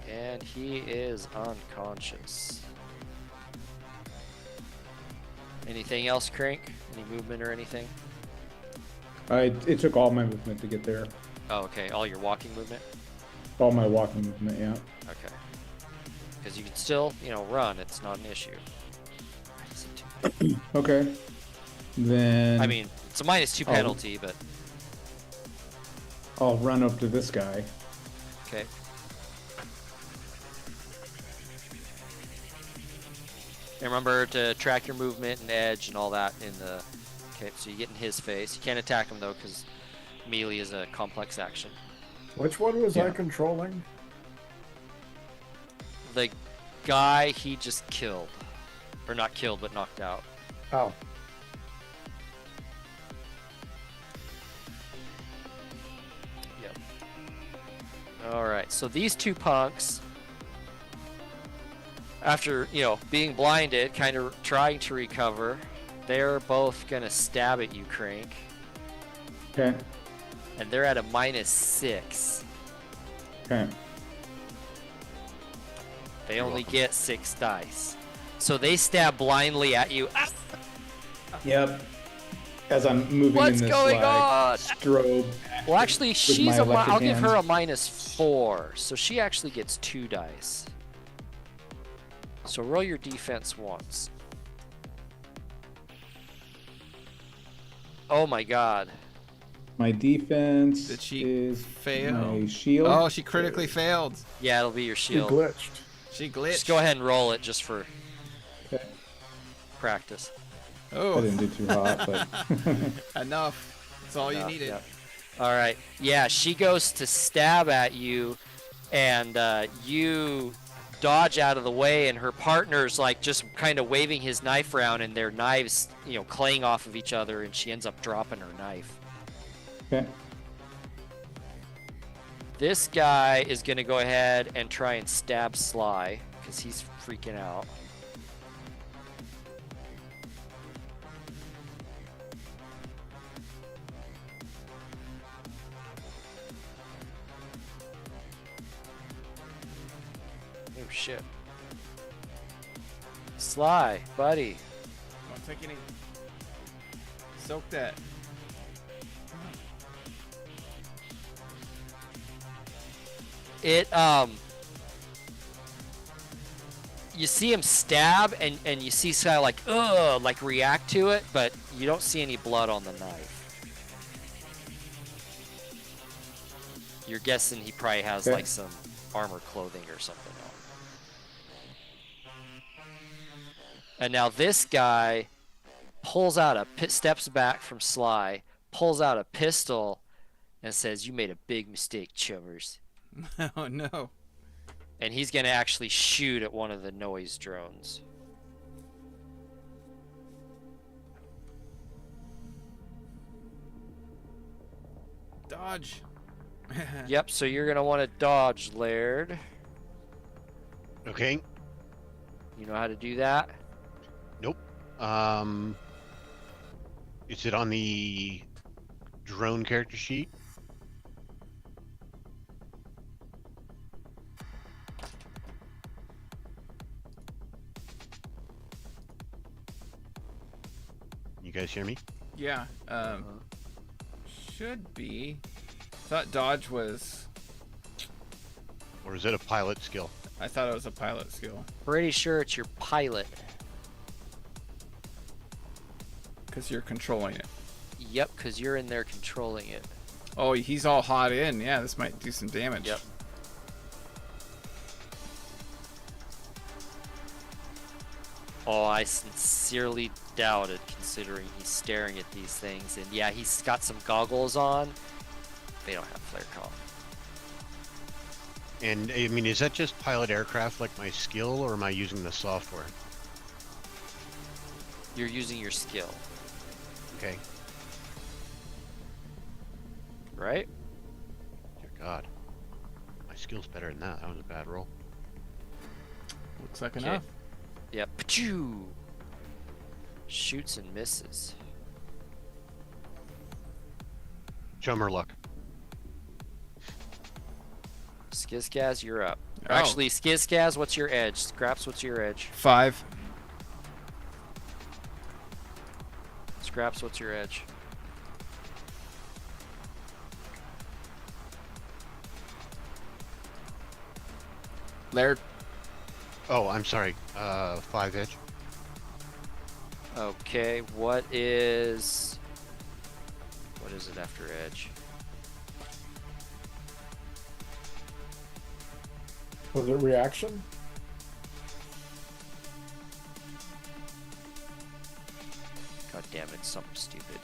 And he is unconscious. Anything else, Crank? Any movement or anything? It took all my movement to get there. Oh, okay. All your walking movement? All my walking movement, yeah. Okay. Because you can still, run. It's not an issue. Okay. Then I mean, it's a -2 Oh. penalty, but I'll run up to this guy. okay. And remember to track your movement and edge and all that in the... Okay, so you get in his face. You can't attack him, though, because melee is a complex action. Which one was I Yeah. controlling? The guy he just killed. Or not killed, but knocked out. Oh, Yep. Alright, so these 2 punks, after, being blinded, kind of trying to recover, they're both gonna stab at you, Crank. Okay. And they're at a -6. Okay. They only get 6 dice. So they stab blindly at you. Ah! Yep. As I'm moving What's in this going on? strobe. Well, actually, with she's my electric I'll give her a hands. -4, so she actually gets 2 dice. So roll your defense once. Oh my god. My defense Did she is fail? my shield. Oh, she critically failed. Yeah, it'll be your You shield. glitched. She glitched. Just go ahead and roll it just for Okay. practice. I Oh, didn't do too hot, but enough. That's all you Yeah, needed. yeah. All right. Yeah, she goes to stab at you, and you dodge out of the way, and her partner's like just kind of waving his knife around, and their knives, claying off of each other, and she ends up dropping her knife. okay. This guy is going to go ahead and try and stab Sly because he's freaking out. Oh shit. Sly, buddy. Don't take any. Soak that. It you see him stab and you see Sly like react to it, but you don't see any blood on the knife. You're guessing he probably has Okay. like some armor clothing or something on. And now this guy pulls out steps back from Sly, pulls out a pistol, and says, "You made a big mistake, chummers." Oh no. And he's gonna actually shoot at one of the noise drones. Dodge. Yep, so you're gonna want to dodge, Laird. Okay. You know how to do that? Nope. Is it on the drone character sheet? You guys hear me? Yeah. Should be. Thought dodge was. Or is it a pilot skill? I thought it was a pilot skill Pretty sure it's your pilot. because you're controlling it. Yep, because you're in there controlling it. Oh, he's all hot in. Yeah, this might do some damage. Yep. Oh, I sincerely doubt it, considering he's staring at these things. And yeah, he's got some goggles on. They don't have flare call. And I mean, is that just pilot aircraft like my skill, or am I using the software? You're using your skill, Okay. right? Dear God. My skill's better than that. That was a bad roll. Looks like Okay. enough. Yep. Pachoo! Shoots and misses. Chummer luck. Skizkaz, you're up. Or Oh. actually, Skizkaz, what's your edge? Scraps, what's your edge? 5. Scraps, what's your edge? Laird. Oh, I'm sorry. 5 edge. Okay, what is it after edge? Was it reaction? God damn it, something stupid.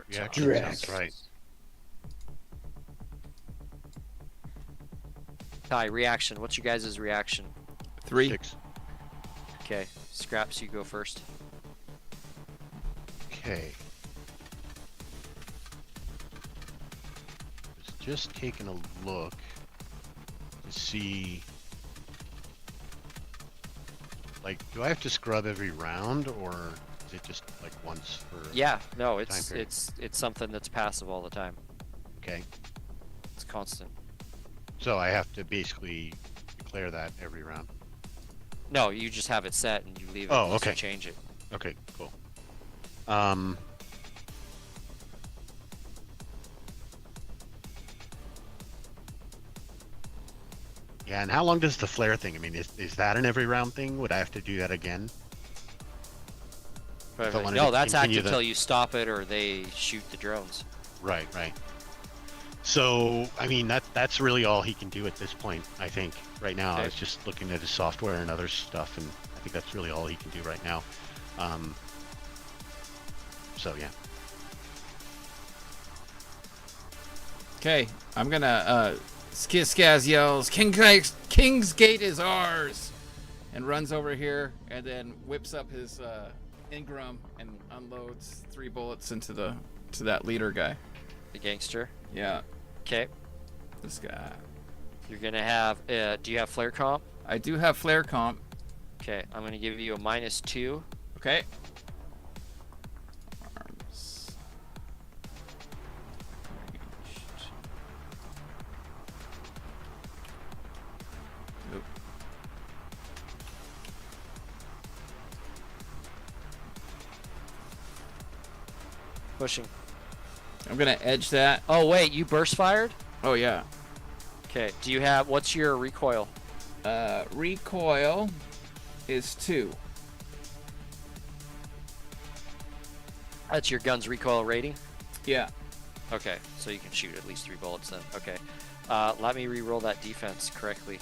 Reaction sounds right. Ty, reaction. What's your guys' reaction? 3. 6. Okay, Scraps, you go first. Okay. Was just taking a look to see. Like, do I have to scrub every round, or is it just like once for? Yeah, no, Time it's period. it's something that's passive all the time. Okay. It's constant. So I have to basically declare that every round. No, you just have it set and you leave it. Oh, unless you okay. change it. Okay, cool. Yeah, and how long does the flare thing? I mean, is that an every round thing? Would I have to do that again? But, If I wanted no, to that's continue active till you stop it or they shoot the drones. Right, right. So, I mean, that's really all he can do at this point, I think. Right now, I Okay. was just looking at his software and other stuff, and I think that's really all he can do right now. So, yeah. Okay, I'm gonna Skizkaz yells, Kingsgate is ours, and runs over here and then whips up his Ingram and unloads 3 bullets into that leader guy. The gangster. Yeah, Okay. this guy. You're gonna have. Do you have flare comp? I do have flare comp. Okay. I'm gonna give you a -2. Okay. Arms. Ranged. Nope. Pushing. I'm gonna edge that. Oh wait, you burst fired? Oh yeah. Okay. Do you have? What's your recoil? Recoil is 2. That's your gun's recoil rating. Yeah. Okay. So you can shoot at least 3 bullets then. Okay. Let me re-roll that defense correctly.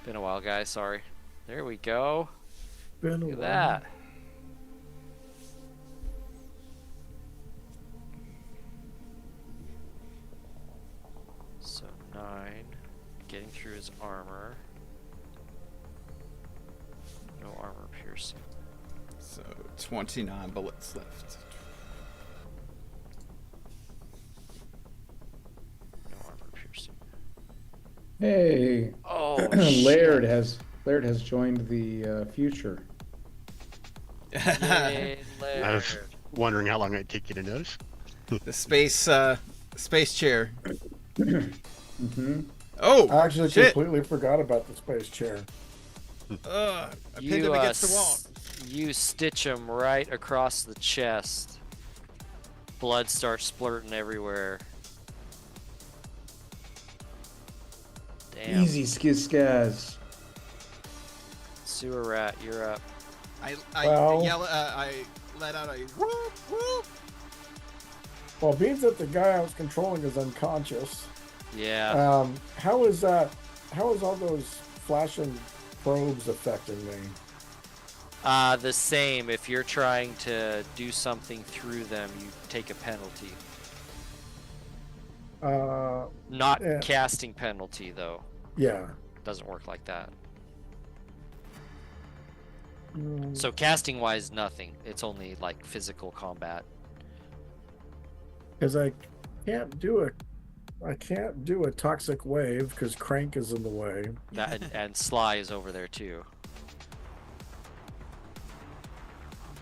Been a while, guys. Sorry. There we go. Been a Look at while. that. So 9, getting through his armor. No armor piercing. So 29 bullets left. No armor piercing. Hey, Oh, Laird has joined the future. Yay, I was Laird. wondering how long it'd take you to notice. The space chair. Mm-hmm. Oh, I actually shit. completely forgot about the space chair. I pinned You, him against the wall. You stitch him right across the chest. Blood starts splurting everywhere. Damn. Easy, Skizkaz. Sewer rat, you're up. I Well- I let out a whoop whoop. Well, being that the guy I was controlling is unconscious, Yeah. how is that? How is all those flashing probes affecting me? The same. If you're trying to do something through them, you take a penalty. Not Yeah. casting penalty, though. Yeah. Doesn't work like that. Mm, So casting wise, nothing. It's only like physical combat. Because I can't do a toxic wave because Crank is in the way. That and Sly is over there too.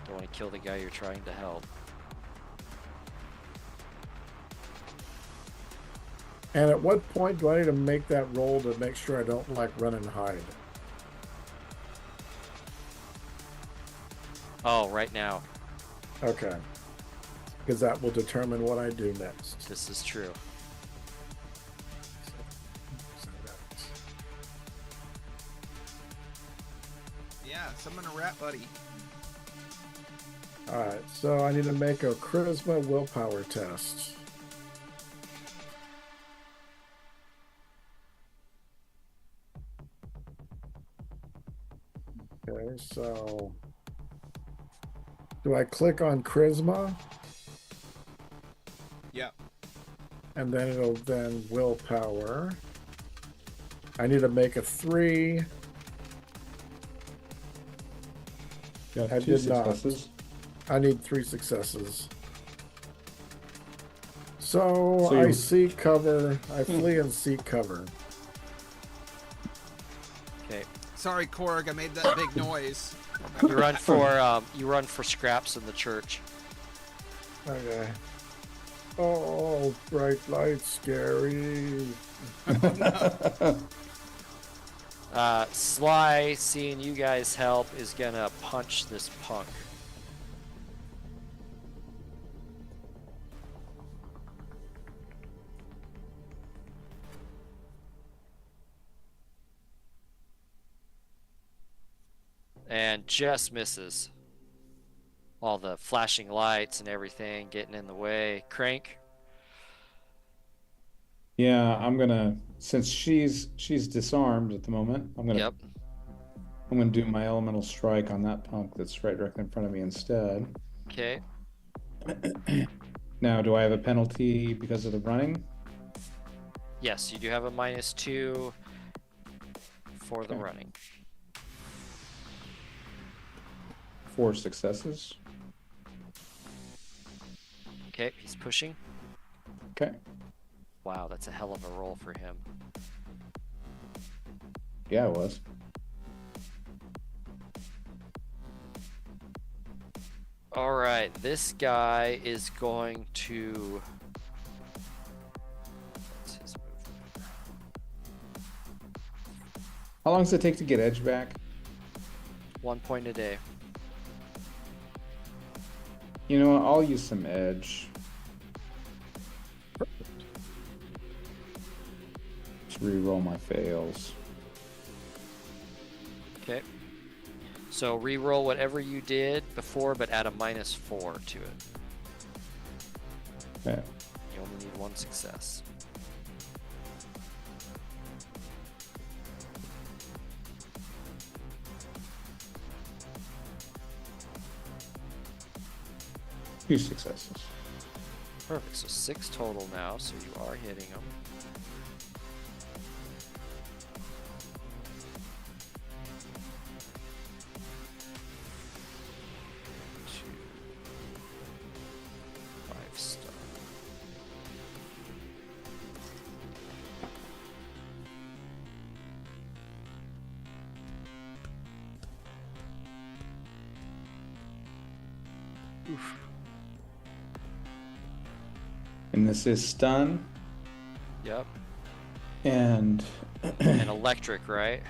Don't want to kill the guy you're trying to help. And at what point do I need to make that roll to make sure I don't like run and hide? Oh, right now. Okay. Because that will determine what I do next. This is true. Yeah, summon a rat buddy. Alright, so I need to make a charisma willpower test. Okay, so do I click on charisma Yeah. and then it'll then willpower? I need to make a 3. Got I 2 did not. successes. I need 3 successes. So, So I you- seek cover. I flee and seek cover. Okay. Sorry, Korg, I made that big noise. You run for scraps in the church. Okay. Oh, bright light, scary. Sly, seeing you guys help, is gonna punch this punk. And just misses. All the flashing lights and everything getting in the way. Crank. Yeah, I'm gonna, since she's disarmed at the moment, Yep. I'm gonna do my elemental strike on that punk that's right directly in front of me instead. Okay. Now, do I have a penalty because of the running? Yes, you do have a -2 for the Okay. running. 4 successes. Okay, he's pushing. Okay. Wow, that's a hell of a roll for him. Yeah, it was. All right, this guy is going to. What's his movement? How long does it take to get edge back? 1 point a day. You know what? I'll use some edge. Just re-roll my fails. Okay. So re-roll whatever you did before, but add a -4 to it. Okay. You only need 1 success. Two successes. Perfect. So 6 total now. So you are hitting him. Two, 5-star. Oof. And this is stun Yep. and And electric, right?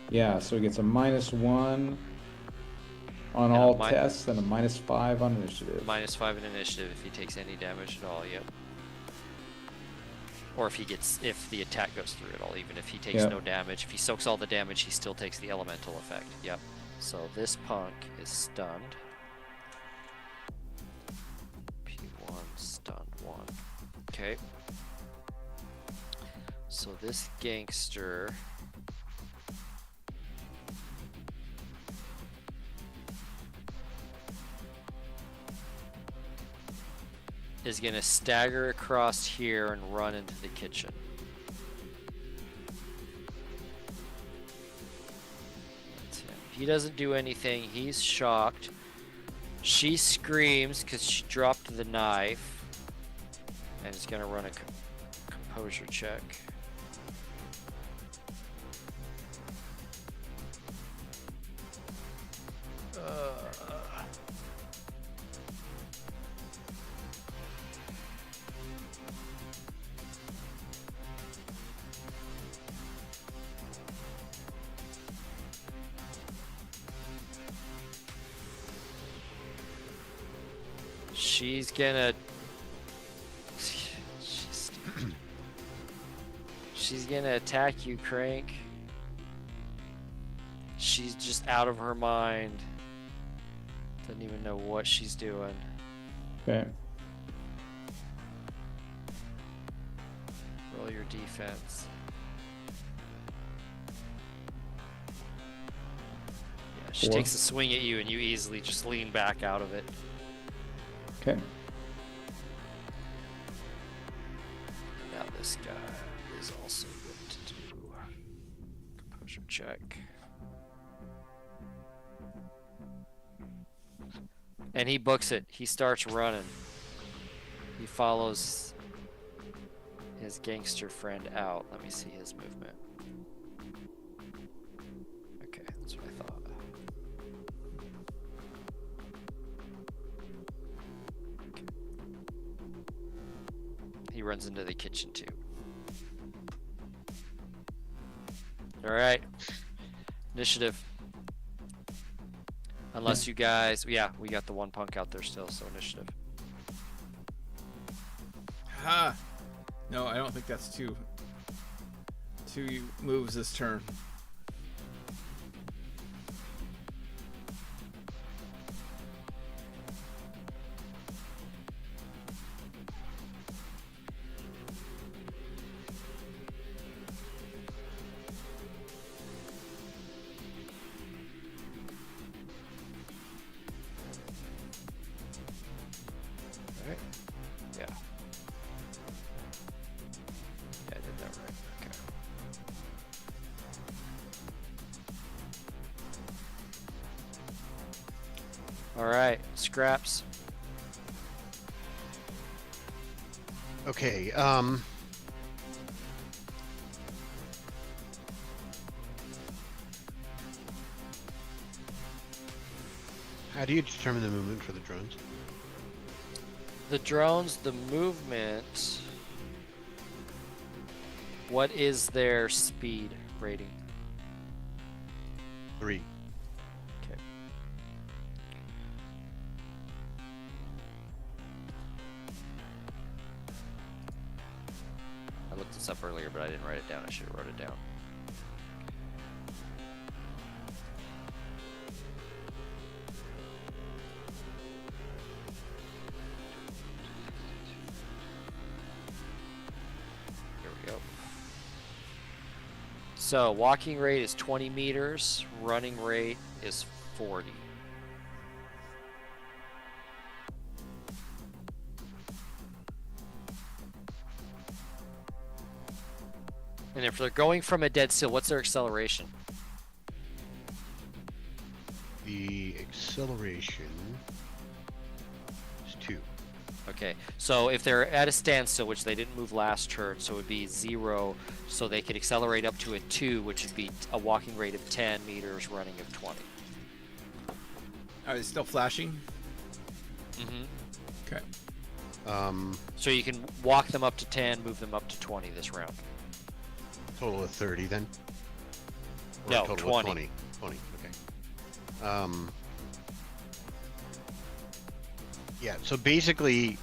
yeah, so he gets a -1 on And a all mi- tests and a -5 on initiative. -5 in initiative if he takes any damage at all. Yep. Or if the attack goes through at all, even if he takes Yep. no damage, if he soaks all the damage, he still takes the elemental effect. Yep. So this punk is stunned. P1 stunned 1. Okay. So this gangster is gonna stagger across here and run into the kitchen. That's him. He doesn't do anything. He's shocked. She screams because she dropped the knife and is gonna run a composure check. She's gonna. She's gonna attack you, Crank. She's just out of her mind. Doesn't even know what she's doing. Okay. Roll your defense. Yeah, she 4. takes a swing at you and you easily just lean back out of it. Okay. Now this guy is also good to do composure check. And he books it. He starts running. He follows his gangster friend out. Let me see his movement. Okay, that's what I thought. Okay. He runs into the kitchen too. All right. Initiative. Unless you guys, yeah, we got the one punk out there still, so initiative. Ha! No, I don't think that's two moves this turn. Alright. Yeah. Yeah, I did that right. Okay. Alright, scraps. Okay, how do you determine the movement for the drones? The drones, the movement. What is their speed rating? 3. Okay. I looked this up earlier, but I didn't write it down. I should have wrote it down. Here we go. So walking rate is 20 meters, running rate is 40. And if they're going from a dead still, what's their acceleration? The acceleration is 2. Okay, so if they're at a standstill, which they didn't move last turn, so it would be 0, so they could accelerate up to a 2, which would be a walking rate of 10 meters, running of 20. Are they still flashing? Mm-hmm. Okay. So you can walk them up to 10, move them up to 20 this round. Total of 30 then? Or No, a total 20. Of 20. 20, okay. Yeah, so basically,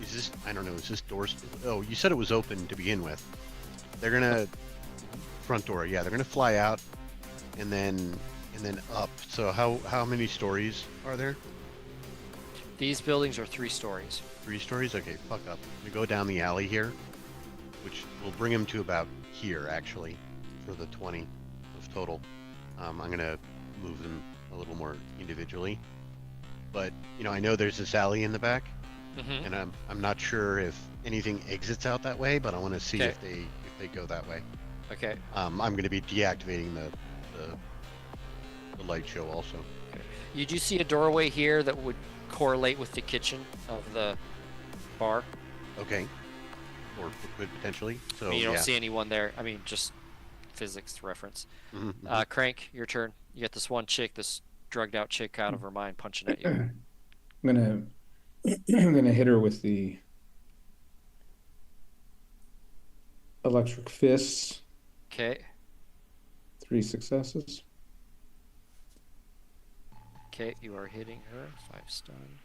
is this, I don't know, is this doors, oh, you said it was open to begin with. They're gonna, front door, yeah, they're gonna fly out and then up. So how many stories are there? These buildings are 3 stories. 3 stories? Okay, fuck up. We go down the alley here, which will bring them to about here, actually, for the 20 of total. I'm gonna move them a little more individually. But, you know, I know there's this alley in the back, Mm-hmm. and I'm not sure if anything exits out that way, but I want to see Okay. if they go that way. Okay. I'm going to be deactivating the light show also. You do see a doorway here that would correlate with the kitchen of the bar. Okay. Or could potentially. So I mean, you don't yeah. see anyone there. I mean, just physics reference. Mhm. Crank, your turn. You got this one chick, this drugged out chick out of her mind punching at you. I'm gonna hit her with the electric fists. Okay. 3 successes. Okay, you are hitting her. 5 stun.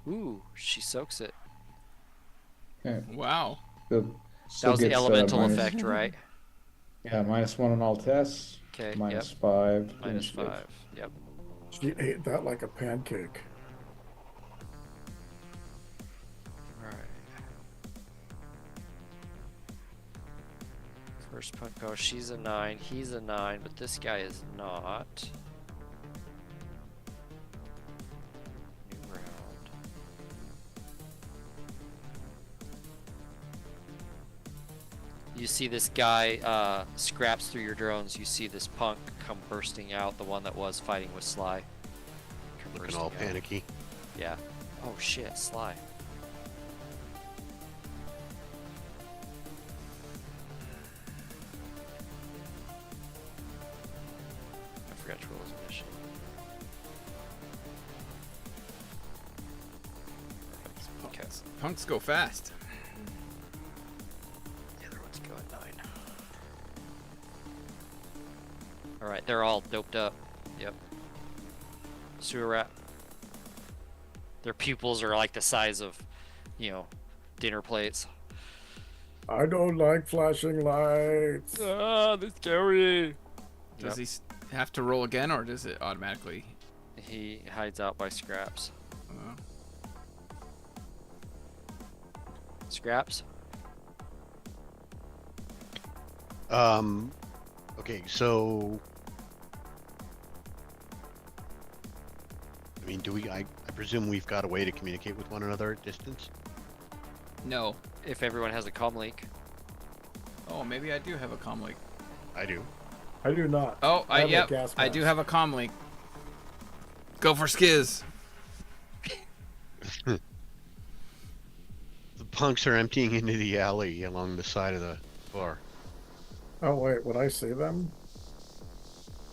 Ooh, she soaks it. Okay. Wow. So That was the gets, elemental minus- effect, right? Yeah, -1 on all tests. Okay, -5. yep. -5. Yep. She ate that like a pancake. Alright. First punk goes, she's a 9, he's a 9, but this guy is not. New round. You see this guy scraps through your drones. You see this punk come bursting out, the one that was fighting with Sly. Come Looking bursting all out. panicky. Yeah. Oh shit, Sly. I forgot to roll his initiative. Perfect. Punks go fast. The other one's going 9. Alright, they're all doped up. Yep. Sewer rat. Their pupils are like the size of, dinner plates. I don't like flashing lights. Ah, they're scary. Does he have to roll again, or does it automatically? He hides out by Scraps. Scraps? Okay, so I mean, I presume we've got a way to communicate with one another at distance? No. If everyone has a comm link. Oh, maybe I do have a comm link. I do. I do not. Oh, have a yep. gas I do mask. have a comm link. Go for Skiz. The punks are emptying into the alley along the side of the bar. Oh wait, would I see them?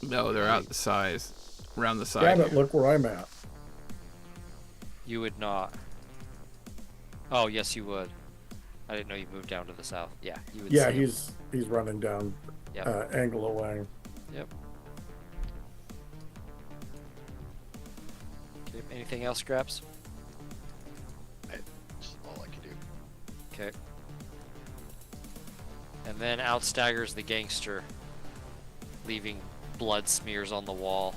No, they're out the size. Around the side. Damn it! Look where I'm at. You would not. Oh, yes, you would. I didn't know you moved down to the south. Yeah, you would. Yeah, see him. he's running down Yep. angle away. Yep. Okay. Anything else, Scraps? That's all I can do. Okay. And then out staggers the gangster, leaving blood smears on the wall.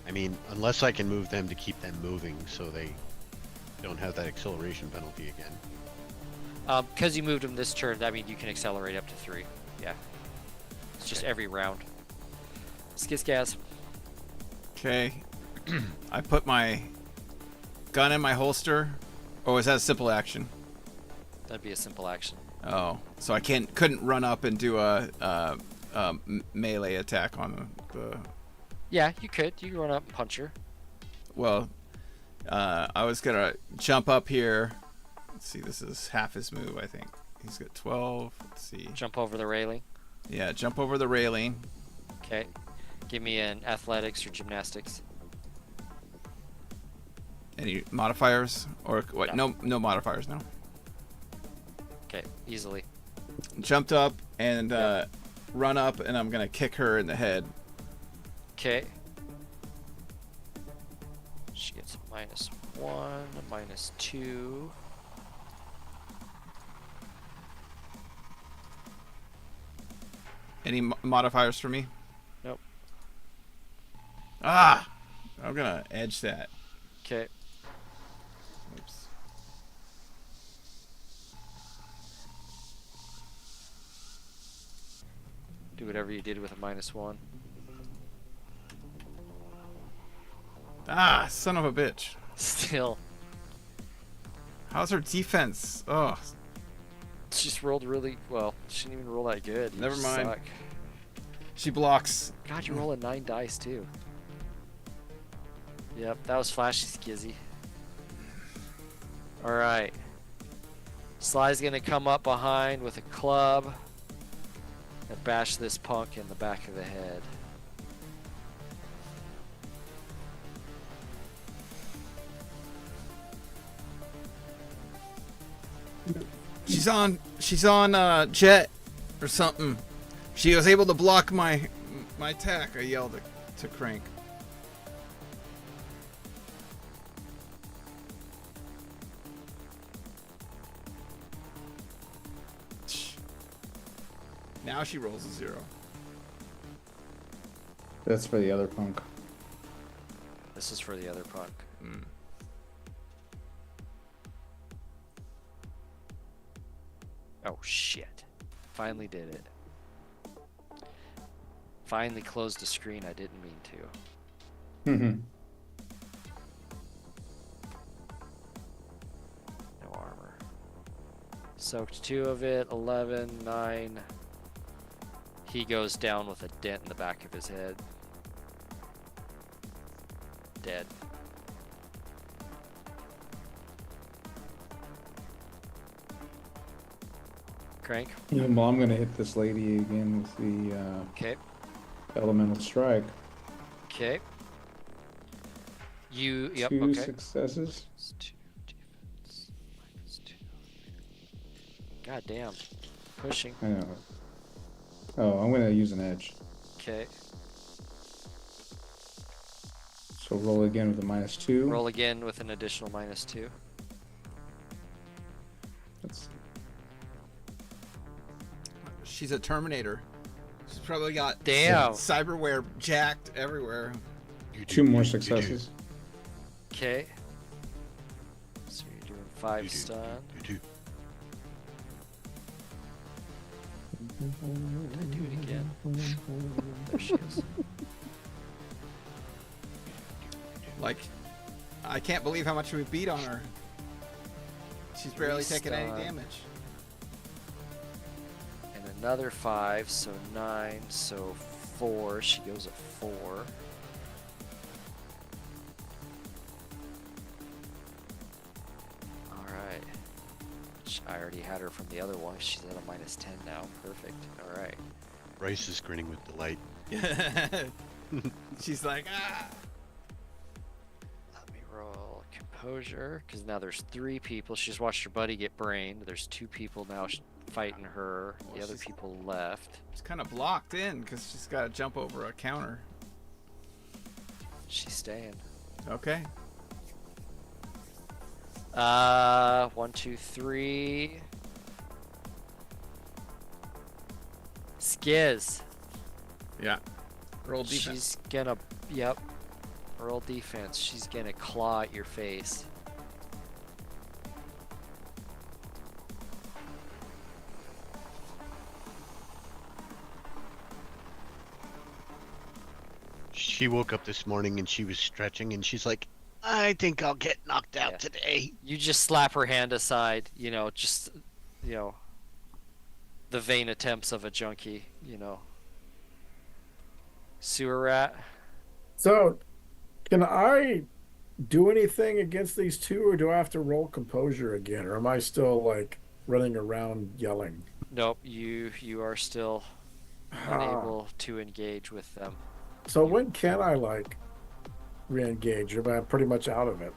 I mean, unless I can move them to keep them moving so they don't have that acceleration penalty again. Because you moved them this turn, I mean, you can accelerate up to 3. Yeah. It's just every round. Skizgaz. Okay. I put my gun in my holster. Or is that a simple action? That'd be a simple action. Oh, so I couldn't run up and do a melee attack on the. Yeah, you could. You can run up and punch her. Well, I was gonna jump up here. Let's see, this is half his move, I think. He's got 12. Let's see. Jump over the railing. Yeah, jump over the railing. Okay. Give me an athletics or gymnastics. Any modifiers or what? No modifiers. No. Okay, easily. Jumped up and run up, and I'm gonna kick her in the head. Okay. She gets a -1, a -2. Any modifiers for me? Nope. Ah! I'm gonna edge that. Okay. Oops. Do whatever you did with a -1. Ah, son of a bitch. Still. How's her defense? Oh, She just rolled really well. She didn't even roll that good. You Never just mind. suck. she blocks. God, you're rolling 9 dice too. Yep, that was flashy skizzy. Alright. Sly's gonna come up behind with a club and bash this punk in the back of the head. She's on jet or something. She was able to block my attack. I yelled to Crank. Now she rolls a 0. That's for the other punk. This is for the other punk. Oh shit. Finally did it. Finally closed a screen I didn't mean to. Mm-hmm. No armor. Soaked 2 of it, 11, 9. He goes down with a dent in the back of his head. Dead. Crank. Yeah, well, I'm gonna hit this lady again with the Okay. elemental strike. Okay. Yep. Two Okay. successes. It's 2 defense -2. God damn. Pushing. I know. Oh, I'm gonna use an edge. Okay. So roll again with a -2. Roll again with an additional -2. Let's see. She's a Terminator. She's probably got Damn. cyberware jacked everywhere. Two more successes. Okay. So you're doing 5 You do. stun. You do. Do it again. There she is. Like, I can't believe how much we beat on her. She's barely taking any Stun. damage. And another 5, so 9, so 4. She goes at 4. Alright. I already had her from the other one. She's at a -10 now. Perfect. Alright. Bryce is grinning with delight. She's like, ah. Let me roll composure, because now there's 3 people. She just watched her buddy get brained. There's 2 people now fighting her. The other she's- people left. She's kind of blocked in because she's got to jump over a counter. She's staying. Okay. 1, 2, 3. Skiz. Yeah. Roll defense. She's gonna, yep. Roll defense. She's gonna claw at your face. She woke up this morning and she was stretching and she's like, I think I'll get knocked out Yeah. today. You just slap her hand aside, just, the vain attempts of a junkie, Sewer rat. So, can I do anything against these two, or do I have to roll composure again, or am I still like running around yelling? Nope, you are still unable to engage with them. So when can I like re-engage? Or am I pretty much out of it?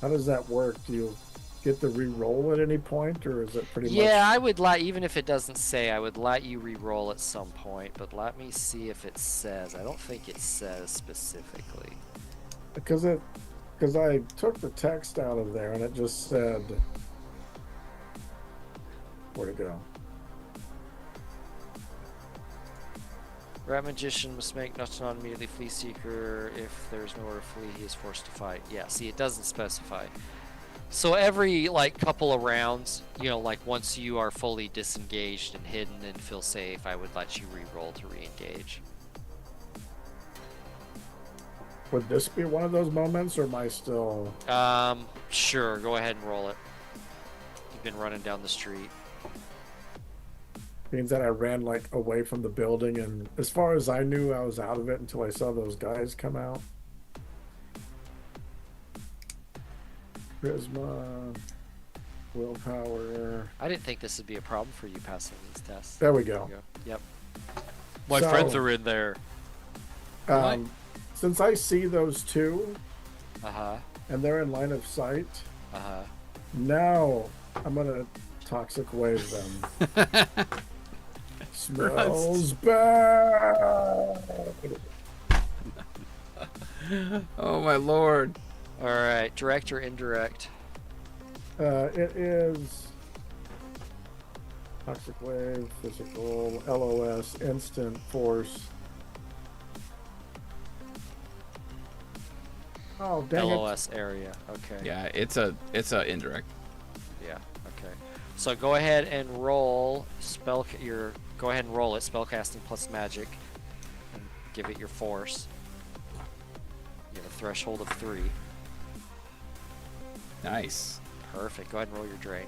How does that work? Do you get to re-roll at any point, or is it pretty much? Yeah, I would even if it doesn't say, I would let you re-roll at some point, but let me see if it says. I don't think it says specifically. Because I took the text out of there and it just said, where'd it go? Rat magician must make not immediately flee seeker. If there's nowhere to flee, he is forced to fight. Yeah, see, it doesn't specify. So every couple of rounds, once you are fully disengaged and hidden and feel safe, I would let you re-roll to re-engage. Would this be one of those moments, or am I still? Sure, go ahead and roll it. You've been running down the street. Means that I ran away from the building, and as far as I knew, I was out of it until I saw those guys come out. Charisma, willpower. I didn't think this would be a problem for you passing these tests. There we go. Yep. My So- friends are in there. Since I see those two Uh-huh. and they're in line of sight, Uh-huh. now I'm gonna toxic wave them. Smells bad. Oh my lord. Alright, direct or indirect? It is toxic wave, physical, LOS, instant force. Oh dang it! LOS area. Okay. Yeah, it's a indirect. Yeah. Okay. So go ahead and roll go ahead and roll it, spellcasting plus magic, and give it your force. You have a threshold of 3. Nice. Perfect. Go ahead and roll your drain.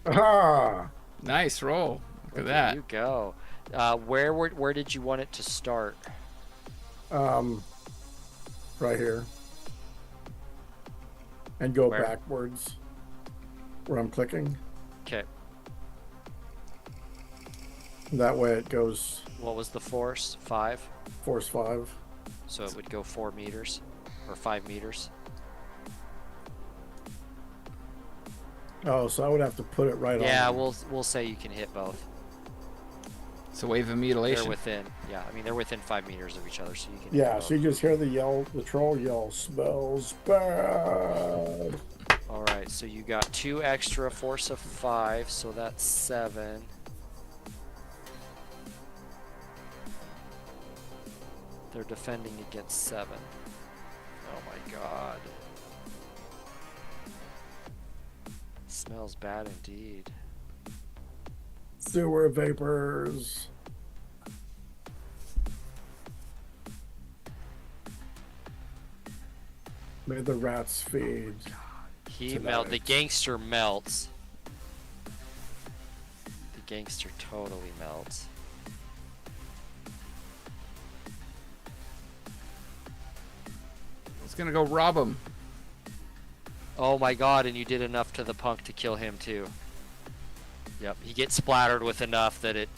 Ah, Nice roll. Look at There that. you go. Where did you want it to start? right here, and go Where? backwards where I'm clicking. Okay. That way it goes What was the force? 5? force 5. So it would go 4 meters or 5 meters. Oh, so I would have to put it right on. Yeah, him. we'll say you can hit both. It's a wave of They're mutilation. within. Yeah, I mean they're within 5 meters of each other, so you can. Yeah, hit so you both. just hear the troll yell, smells bad. All right, so you got 2 extra, force of 5, so that's 7. They're defending against 7. Oh my god. Smells bad indeed. Sewer vapors. May the rats feed. He melt. The gangster melts. The gangster totally melts. It's gonna go rob him. Oh my god, and you did enough to the punk to kill him too. Yep, he gets splattered with enough that it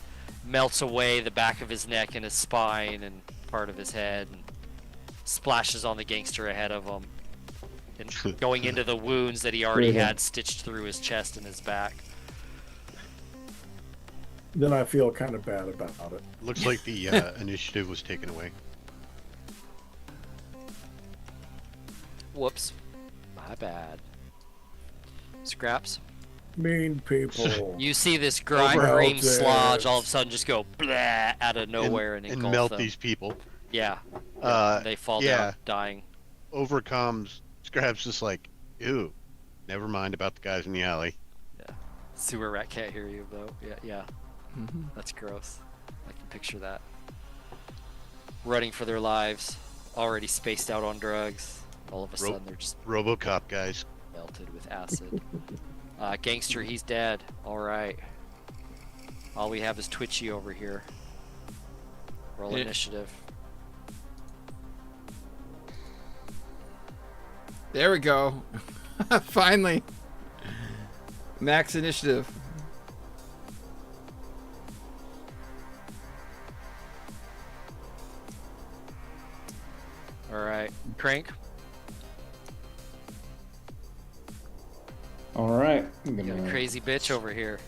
melts away the back of his neck and his spine and part of his head and splashes on the gangster ahead of him and going into the wounds that he already Brutal. had stitched through his chest and his back. Then I feel kind of bad about it. Looks like the initiative was taken away. Whoops. My bad. Scraps. Mean people. You see this grime Overall green dead. sludge all of a sudden just go blah out of nowhere and, and engulf melt them. these people. Yeah. Uh, They fall yeah. down dying. Overcomes. Scrap's just like, ew. Never mind about the guys in the alley. Sewer rat can't hear you though. Yeah. Mm-hmm. That's gross. I can picture that. Running for their lives, already spaced out on drugs. All of a sudden they're just RoboCop guys. melted with acid. Gangster, he's dead. All right. All we have is Twitchy over here. Roll Yeah. initiative. There we go. Finally. Max initiative. All right. Crank. All right. I'm You got a gonna, crazy bitch over here.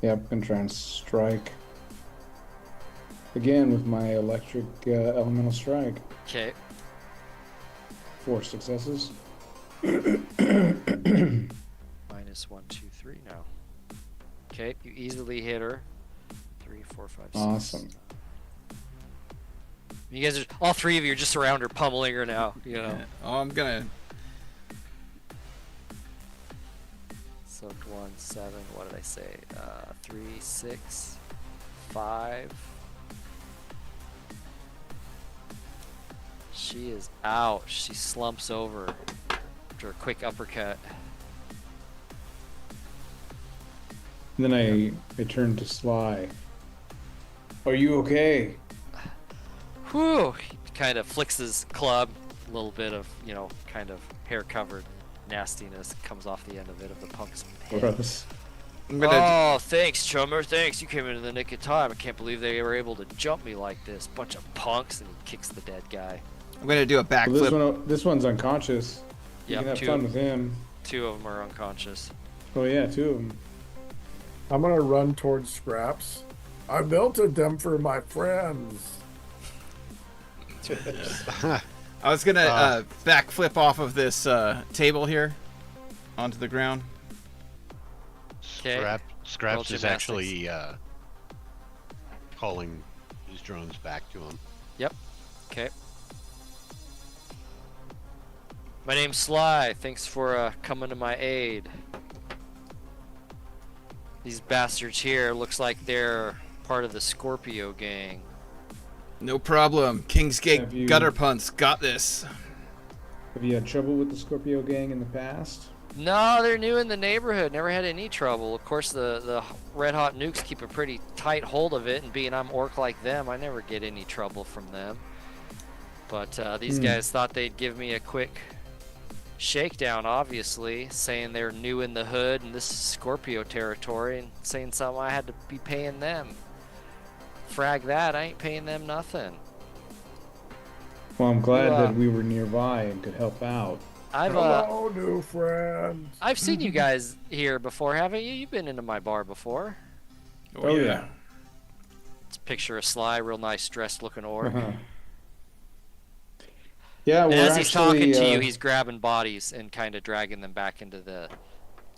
Yep, gonna try and strike again with my electric elemental strike. Okay. 4 successes. -1, 2, 3 now. Okay. You easily hit her. 3, 4, 5, 6. Awesome. You guys are all 3 of you are just around her, pummeling her now. You know. Oh, I'm gonna. Soaked 1, 7. What did I say? 3, 6, 5. She is out. She slumps over after a quick uppercut. And then I turn to Sly. Are you okay? Whew! He kind of flicks his club. A little bit of, kind of hair-covered nastiness comes off the end of it, of the punk's head. Gross. I'm gonna. Oh, thanks, Chummer. Thanks. You came in the nick of time. I can't believe they were able to jump me like this. Bunch of punks. And he kicks the dead guy. I'm gonna do a Well, backflip. this one's unconscious. You Yep, can have two- fun with him. 2 of them are unconscious. Oh yeah, 2 of them. I'm gonna run towards Scraps. I melted them for my friends. I was gonna backflip off of this table here onto the ground. 'Kay. Roll Scraps is gymnastics. actually calling his drones back to him. Yep. Okay. My name's Sly. Thanks for coming to my aid. These bastards here looks like they're part of the Scorpio gang. No problem. Kingsgate Have you- Gutter Punks got this. Have you had trouble with the Scorpio gang in the past? No, they're new in the neighborhood. Never had any trouble. Of course, the Red Hot Nukes keep a pretty tight hold of it, and being I'm orc like them, I never get any trouble from them. But these guys thought they'd give me a quick shakedown, obviously, saying they're new in the hood and this is Scorpio territory, and saying something I had to be paying them. frag that, I ain't paying them nothing. Well, I'm glad You, that we were nearby and could help out. Hello, new friends. I've seen you guys here before, haven't you? You've been into my bar before. Oh, yeah. It's a picture of Sly, real nice dressed looking orc. Uh-huh. Yeah, And we're as he's talking to you, actually, he's grabbing bodies and kind of dragging them back into the,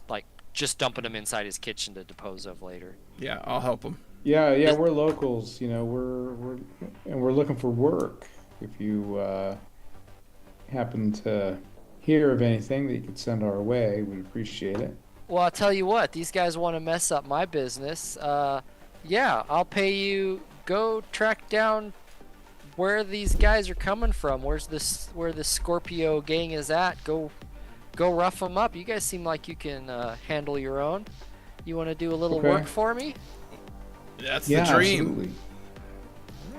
like, just dumping them inside his kitchen to dispose of later. Yeah, I'll help him. yeah, we're locals. You know, we're looking for work. If you happen to hear of anything that you could send our way, we'd appreciate it. Well, I'll tell you what, these guys want to mess up my business. Yeah, I'll pay you. Go track down where these guys are coming from. Where the Scorpio gang is at. Go rough them up. You guys seem like you can handle your own. You want to do a little Okay. work for me? That's Yeah, the dream. absolutely.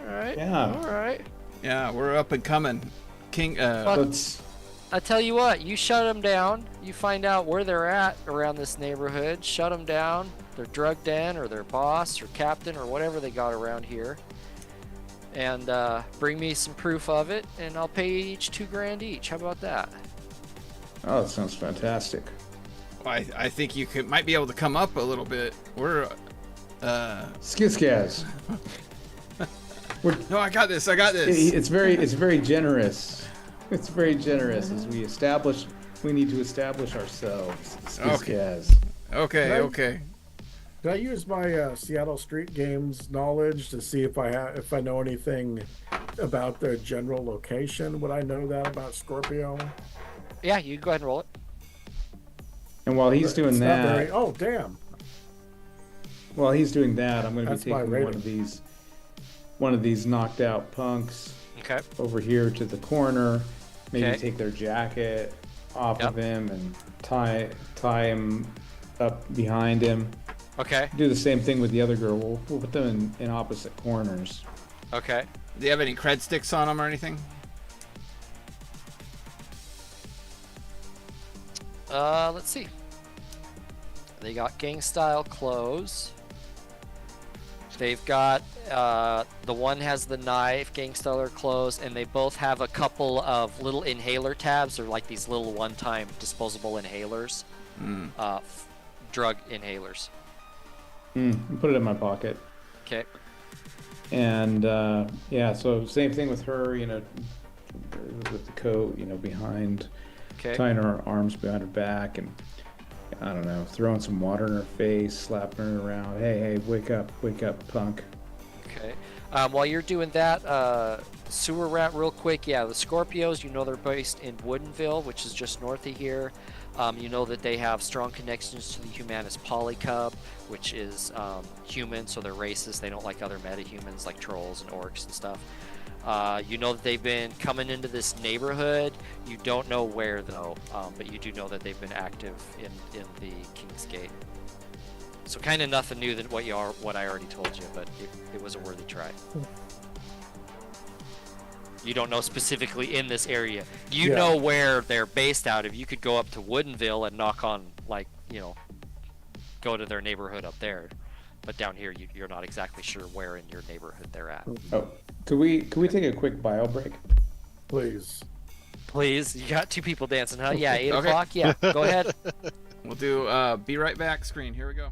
All right. Yeah. All right. Yeah, we're up and coming. King. Let's. I tell you what, you shut them down. You find out where they're at around this neighborhood. Shut them down. Their drug den or their boss or captain or whatever they got around here. And bring me some proof of it, and I'll pay you each $2,000 each. How about that? Oh, that sounds fantastic. I think you might be able to come up a little bit. We're. Skizkaz. No, I got this. I got this. It's very generous. It's very generous as we need to establish ourselves. Skizkaz. Okay. Right. Okay. Can I use my Seattle Street Games knowledge to see if I know anything about their general location? Would I know that about Scorpio? Yeah, you go ahead and roll it. And while he's doing It's not that, very- oh, damn. while he's doing that, I'm going to be That's my taking rating. one of these knocked out punks Okay. over here to the corner. Maybe Okay. take their jacket off Yep. of him and tie him up behind him. Okay. Do the same thing with the other girl. We'll put them in opposite corners. Okay. Do you have any cred sticks on them or anything? Let's see. They got gang style clothes. They've got the one has the knife, gang style clothes, and they both have a couple of little inhaler tabs. They're like these little one-time disposable inhalers, drug inhalers. Put it in my pocket. Okay. And yeah, so same thing with her, you know, with the coat, you know, behind, Okay. tying her arms behind her back, and I don't know, throwing some water in her face, slapping her around. Hey, wake up, punk. Okay. While you're doing that, sewer rat, real quick. Yeah, the Scorpios. You know they're based in Woodinville, which is just north of here. You know that they have strong connections to the Humanist Polycub, which is human, so they're racist. They don't like other metahumans like trolls and orcs and stuff. You know that they've been coming into this neighborhood. You don't know where though, but you do know that they've been active in the Kingsgate. So kind of nothing new than what I already told you, but it was a worthy try. You don't know specifically in this area. You Yeah. know where they're based out of. You could go up to Woodinville and knock on, like, you know, go to their neighborhood up there. But down here, you're not exactly sure where in your neighborhood they're at. Oh, could we take a quick bio break? Please. Please, you got two people dancing, huh? Yeah, 8 Okay. o'clock. Yeah, go ahead. We'll do be right back screen. Here we go.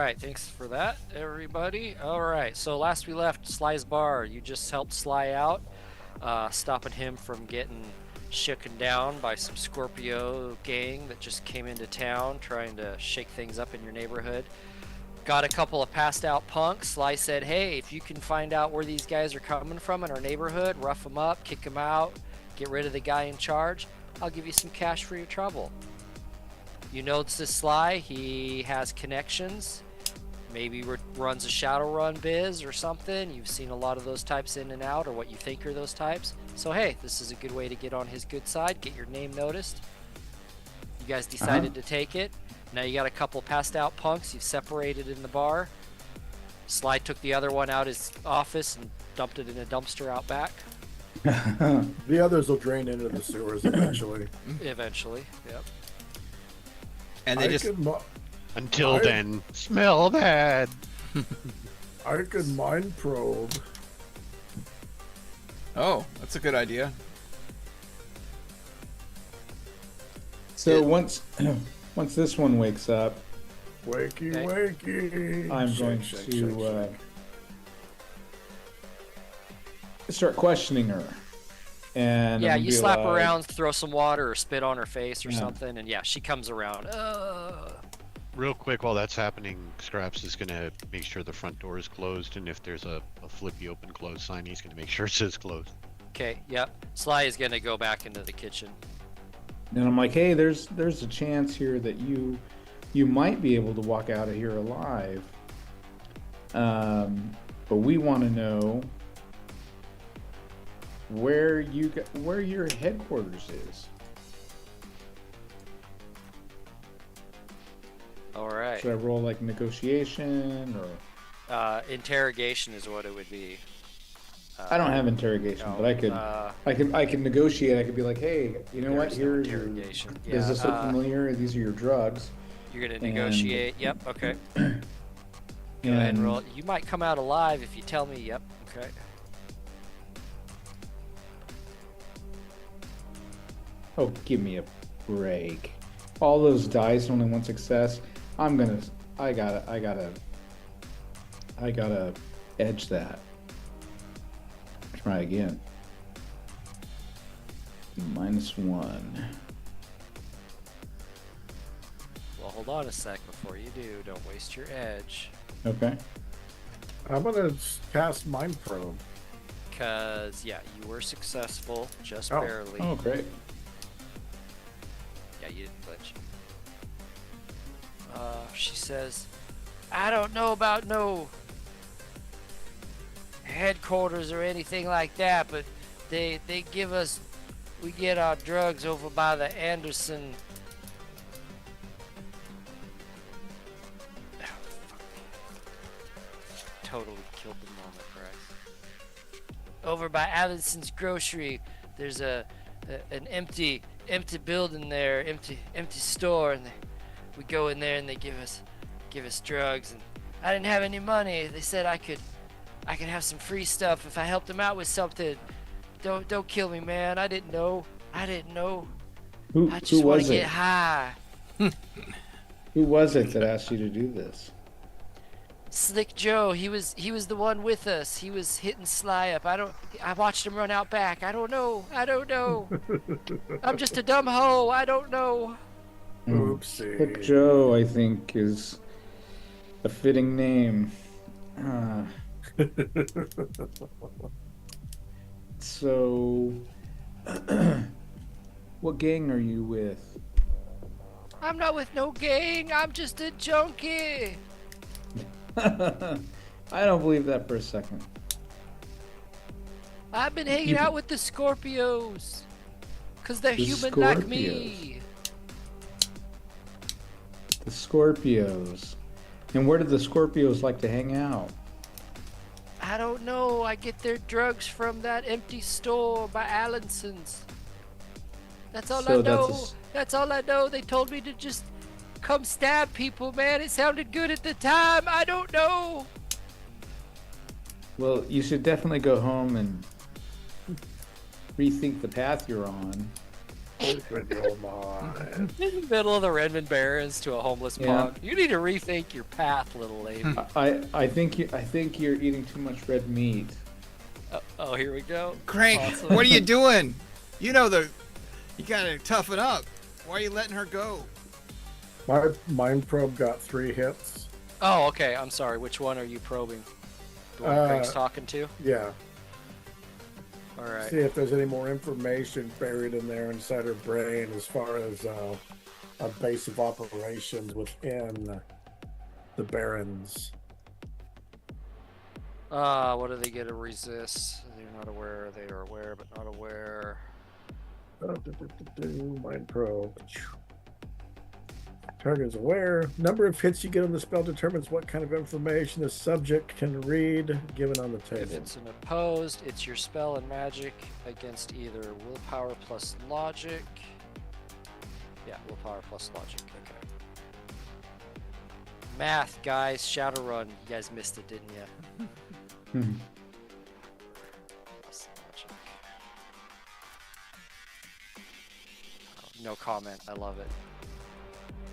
right, thanks for that, everybody. All right, so last we left Sly's bar. You just helped Sly out, stopping him from getting shooken down by some Scorpio gang that just came into town trying to shake things up in your neighborhood. Got a couple of passed out punks. Sly said, hey, if you can find out where these guys are coming from in our neighborhood, rough them up, kick them out, get rid of the guy in charge, I'll give you some cash for your trouble. You notice this Sly, he has connections, maybe runs a Shadowrun biz or something. You've seen a lot of those types in and out, or what you think are those types. So hey, this is a good way to get on his good side, get your name noticed. You guys decided to take it. Now you got a couple passed out punks you've separated in the bar. Sly took the other one out his office and dumped it in a dumpster out back. The others will drain into the sewers eventually. Eventually, yep. And they just Until then, smell bad. I could mind probe. oh, that's a good idea. So once this one wakes up, Wakey, Okay. wakey. I'm going to start questioning her. And Yeah, I'm gonna you be slap her like, around, throw some water or spit on her face or Yeah. something, and yeah, she comes around. Real quick, while that's happening, Scraps is gonna make sure the front door is closed, and if there's a flippy open close sign, he's gonna make sure it says closed. Okay, yep. Sly is gonna go back into the kitchen. And I'm like, hey, there's a chance here that you might be able to walk out of here alive. But we want to know where your headquarters is. All right. Should I roll like negotiation or? Interrogation is what it would be. I don't have interrogation, no, but I could negotiate. I could be like, hey, you know what? There's no Here's your. interrogation. Does this look familiar? These are your drugs. You're gonna negotiate. Yep. Okay. Go ahead and And roll. You might come out alive if you tell me. Yep. Okay. oh, give me a break. All those dice, only one success. I gotta edge that. Try again. -1. Well, hold on a sec before you do. Don't waste your edge. Okay. I'm gonna cast mind probe. Cause yeah, you were successful, just Oh. barely. Oh, great. Yeah, you didn't glitch. She says, I don't know about no headquarters or anything like that, but they give us, we get our drugs over by the Anderson. Oh, fuck. Totally killed the moment, Bryce. Over by Allison's grocery, there's an empty building there, empty store, and we go in there and they give us drugs, and I didn't have any money. They said I could have some free stuff if I helped them out with something. Don't kill me, man. I didn't know. Who I just want was to get it? high. Who was it that asked you to do this? Slick Joe, he was the one with us. He was hitting Sly up. I watched him run out back. I don't know. I'm just a dumb hoe. I don't know. Oopsie. Slick Joe, I think, is a fitting name. So, what gang are you with? I'm not with no gang. I'm just a junkie. I don't believe that for a second. I've been hanging You- out with the Scorpios. Cause they're The human like me. The Scorpios. And where do the Scorpios like to hang out? I don't know. I get their drugs from that empty store by Allison's. That's all So I know. that's That's all I know. They told me to just come stab people, man. It sounded good at the time. I don't know. Well, you should definitely go home and rethink the path you're on. Open your mind. In the middle of the Redmond Barrens to a homeless Yeah. punk. You need to rethink your path, little lady. I think you're eating too much red meat. Oh, here we go. Crank, Awesome. what are you doing? You gotta toughen up. Why are you letting her go? My mind probe got 3 hits. Oh, okay. I'm sorry. Which one are you probing? The one Craig's talking to? Yeah. All right. See if there's any more information buried in there inside her brain as far as a base of operations within the Barrens. What do they get to resist? They're not aware. They are aware, but not aware. Mind probe. Target is aware. Number of hits you get on the spell determines what kind of information the subject can read, given on the If table. it's an opposed, it's your spell and magic against either willpower plus logic. Yeah, willpower plus logic. Okay. Math, guys. Shadowrun. You guys missed it, didn't you? Plus logic. Oh, no comment. I love it.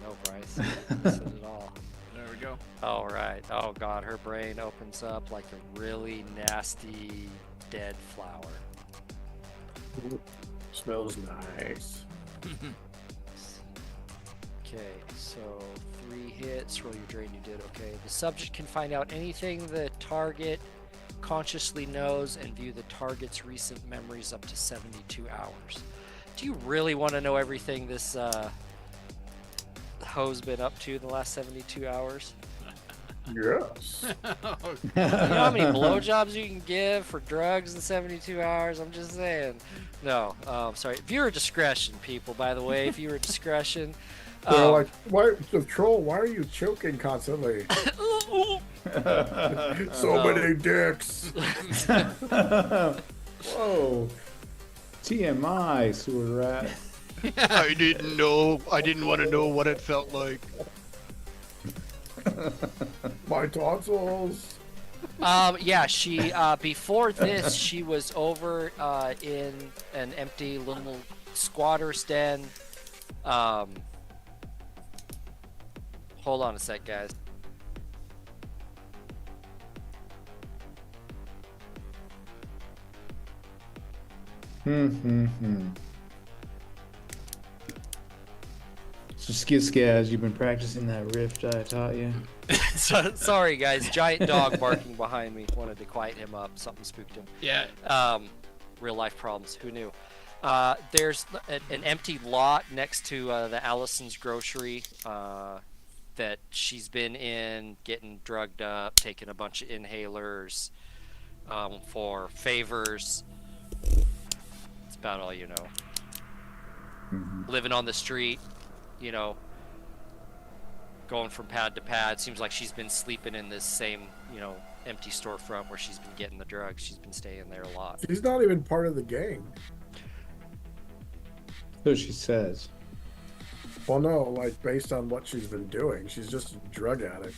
No, Bryce. You missed it at all. There we go. All right. Oh God, her brain opens up like a really nasty dead flower. Smells nice. Okay, so 3 hits. Roll your drain. You did okay. The subject can find out anything the target consciously knows and view the target's recent memories up to 72 hours. Do you really want to know everything this hoe's been up to the last 72 hours? Yes. You know how many blowjobs you can give for drugs in 72 hours? I'm just saying. No, sorry. Viewer discretion, people, by the way. Viewer discretion. They're like, why, the troll, why are you choking constantly? So many dicks. Whoa. TMI, sewer rat. I didn't know. I didn't want to know what it felt like. My tonsils. Yeah, she, before this, she was over, in an empty little squatter's den. Hold on a sec, guys. So Skizkaz, you've been practicing that rift I taught you? Sorry, guys. Giant dog barking behind me. Wanted to quiet him up. Something spooked him. Yeah. Real life problems. Who knew? There's an empty lot next to the Allison's grocery that she's been in, getting drugged up, taking a bunch of inhalers for favors. That's about all you know. Living on the street, you know, going from pad to pad. Seems like she's been sleeping in this same, you know, empty storefront where she's been getting the drugs. She's been staying there a lot. She's not even part of the gang. So she says. Well, no, like based on what she's been doing, she's just a drug addict.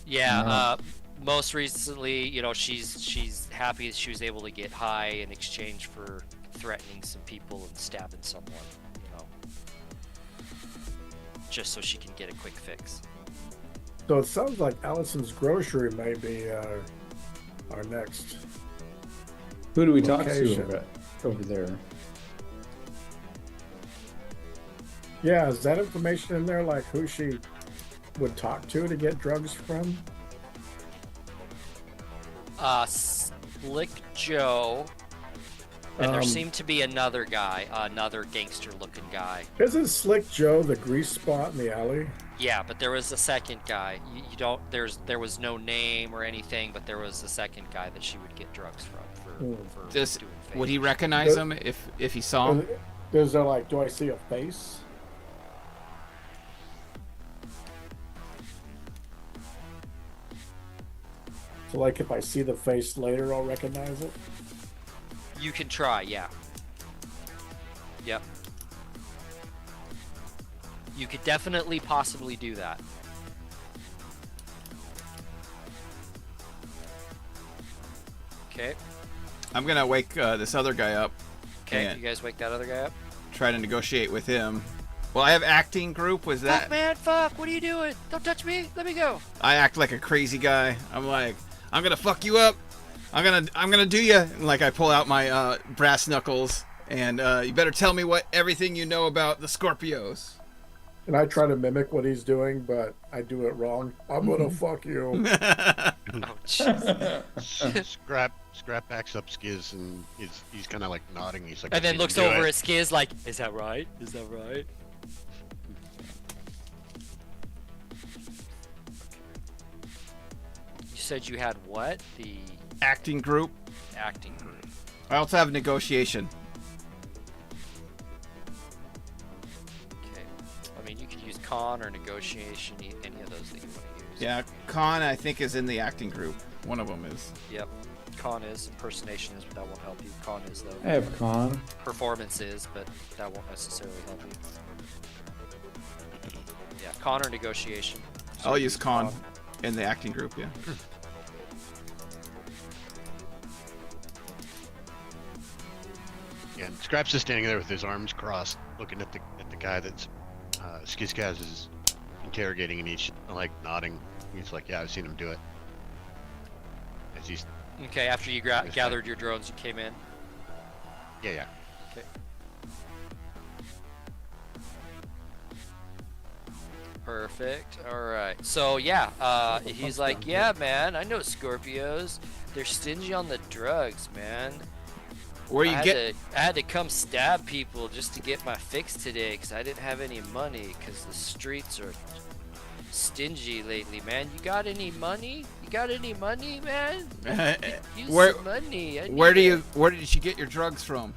Yeah, most recently, you know, she's happy that she was able to get high in exchange for threatening some people and stabbing someone, you know, just so she can get a quick fix. So it sounds like Allison's grocery may be our next. Who do we talk location. to over there? Yeah, is that information in there, like who she would talk to get drugs from? Slick Joe, and there seemed to be another guy, another gangster-looking guy. Isn't Slick Joe the grease spot in the alley? Yeah, but there was a second guy. You don't. There was no name or anything, but there was a second guy that she would get drugs from for doing Would he favors. recognize him if he saw him? Is there like, do I see a face? So like if I see the face later, I'll recognize it? You can try, yeah. Yep. You could definitely possibly do that. Okay. I'm gonna wake this other guy up. Okay, And- you guys wake that other guy up? try to negotiate with him. Well, I have acting group. Was that? Fuck, man, fuck! What are you doing? Don't touch me! Let me go! I act like a crazy guy. I'm like, I'm gonna fuck you up. I'm gonna do you. And like I pull out my brass knuckles, and you better tell me everything you know about the Scorpios. And I try to mimic what he's doing, but I do it wrong. I'm gonna fuck you. Oh, jeez. Scrap backs up Skiz and he's kind of like nodding. He's like, And then "I've looks seen him do over it." at Skiz like, is that right? Is that right? You said you had what? The Acting group. acting group. I also have negotiation. Okay. I mean, you could use con or negotiation, any of those that you want to use. Yeah, Con I think is in the acting group. One of them is. Yep. Con is, impersonation is, but that won't help you. Con is though. I have con. Performance is, but that won't necessarily help you. Yeah, con or negotiation. So I'll you use Con in the acting group. Yeah. Yeah, and Scraps is standing there with his arms crossed, looking at the guy that's Skizkaz is interrogating, and he's like nodding. He's like, "Yeah, I've seen him do it." As he's Okay, after you gathered your drones, you came in. yeah. Okay. Perfect. All right. So yeah, he's like, yeah, man, I know Scorpios. They're stingy on the drugs, man. Where you I had to come stab people just to get my fix today because I didn't have any money because the streets are stingy lately, man. You got any money? You got any money, man? Use where some money. where did you get your drugs from?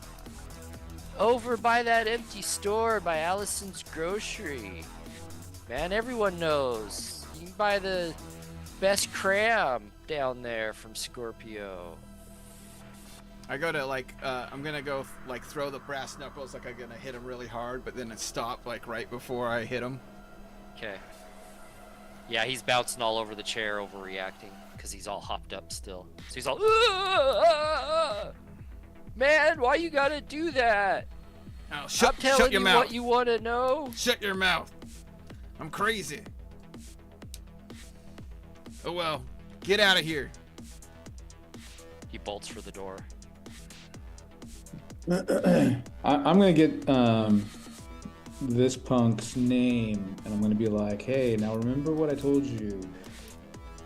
Over by that empty store by Allison's Grocery. Man, everyone knows. You can buy the best cram down there from Scorpio. I go to I'm gonna go throw the brass knuckles I'm gonna hit him really hard, but then it stopped right before I hit him. Okay. Yeah, he's bouncing all over the chair, overreacting, because he's all hopped up still. So he's all, man, why you gotta do that? Now, I'm shut telling your you mouth. what you want to know. Shut your mouth. I'm crazy. Oh well, get out of here. He bolts for the door. I'm gonna get this punk's name, and I'm gonna be like, hey, now remember what I told you.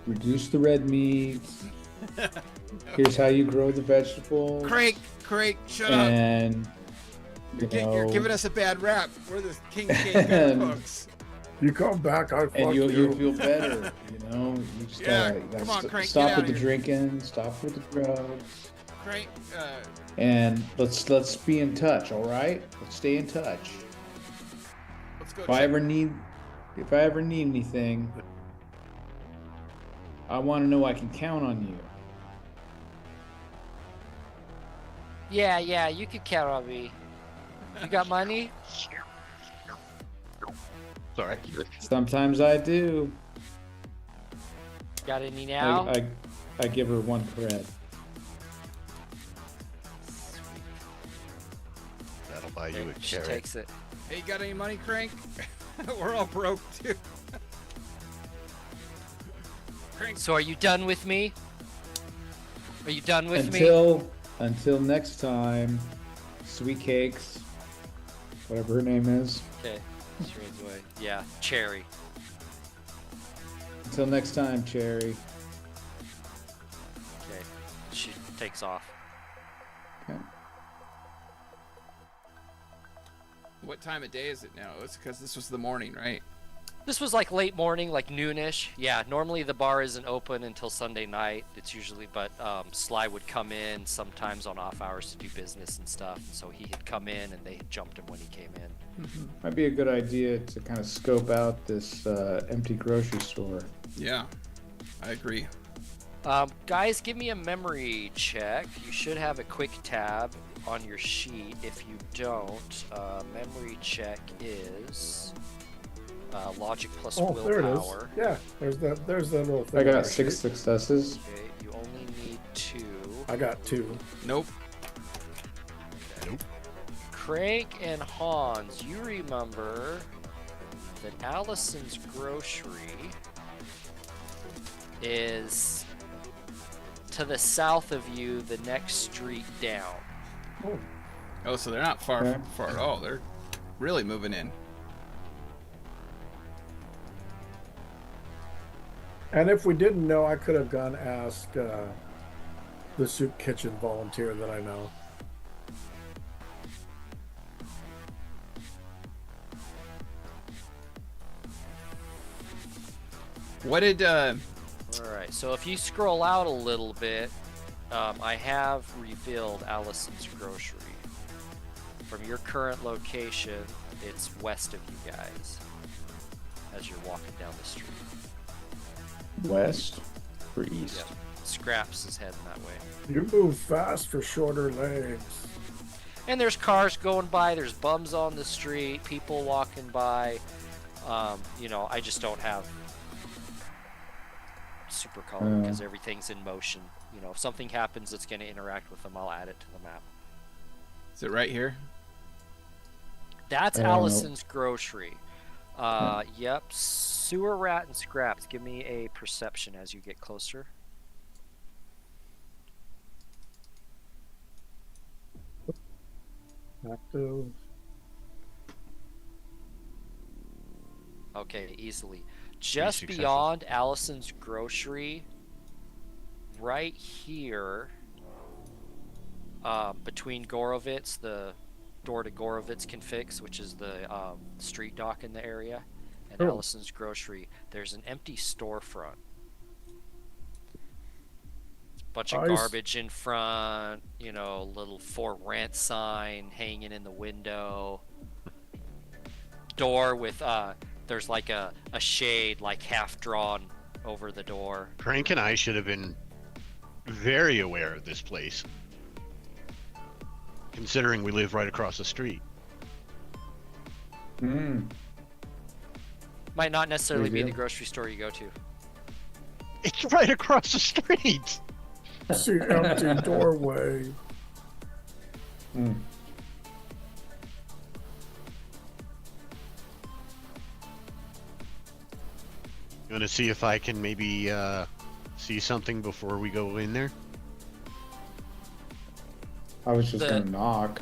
Reduce the red meat. Here's how you grow the vegetables. Craig, shut up. And You're giving us a bad rap. We're the Kingsgate Gutter Punks. You come back, I fuck and you. you'll feel better. You just Yeah, gotta come on, Crank, stop get with out the of here. drinking, stop with the drugs, Craig, and let's be in touch. All right, let's stay in touch. let's go. If I ever need anything, I want to know I can count on you. Yeah, you can count on me. You got money? Sorry. Sometimes I do. Got any now? I give her one cred. That'll buy you a She cherry. takes it. Hey, you got any money, Crank? We're all broke too. Crank. So are you done with me? Are you done with me? Until next time, Sweet Cakes, whatever her name is. Okay. She runs away. Yeah, Cherry. Until next time, Cherry. Okay. She takes off. Okay. What time of day is it now? It's because this was the morning, right? This was like late morning, like noonish. Yeah, normally the bar isn't open until Sunday night. It's usually, but Sly would come in sometimes on off hours to do business and stuff. And so he had come in and they had jumped him when he came in. Might be a good idea to kind of scope out this empty grocery store. Yeah, I agree. Guys, give me a memory check. You should have a quick tab on your sheet. If you don't, memory check is logic plus willpower. There it is. Yeah, there's that little thing. I on got our 6 sheet. successes. Okay, you only need 2. I got 2. Nope. Craig and Hans, you remember that Allison's Grocery is to the south of you, the next street down. Oh, so they're not far at all. They're really moving in. And if we didn't know, I could have gone ask the soup kitchen volunteer that I know. What did Alright, so if you scroll out a little bit, I have revealed Allison's Grocery. From your current location, it's west of you guys as you're walking down the street. West or east? Yep. Scraps is heading that way. You move fast for shorter legs. And there's cars going by, there's bums on the street, people walking by. You know, I just don't have super color because everything's in motion. You know, if something happens that's going to interact with them, I'll add it to the map. is it right here? That's Allison's Grocery. Yep, Sewer Rat and Scraps. Give me a perception as you get closer. Active. Okay, easily. Just successes. beyond Allison's Grocery, right here, between Gorovitz, the door to Gorovitz can fix, which is the street dock in the area, and Oh. Allison's Grocery, there's an empty storefront. Bunch of Nice. garbage in front, you know, little for rent sign hanging in the window. Door with there's like a shade like half drawn over the door. Crank and I should have been very aware of this place, considering we live right across the street. Might not necessarily be Maybe. the grocery store you go to. It's right across the street. I see empty doorway. You want to see if I can maybe see something before we go in there? I was just The- gonna knock.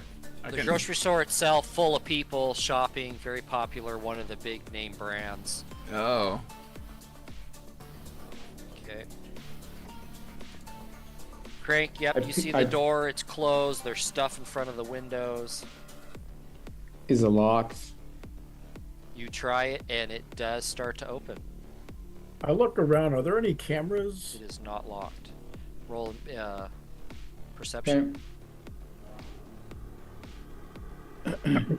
The grocery store itself, full of people shopping, very popular, one of the big name brands. Oh. Okay. Crank, yep, I you think see the I- door, it's closed, there's stuff in front of the windows. Is it locked? You try it and it does start to open. I look around. Are there any cameras? It is not locked. Roll perception. I'm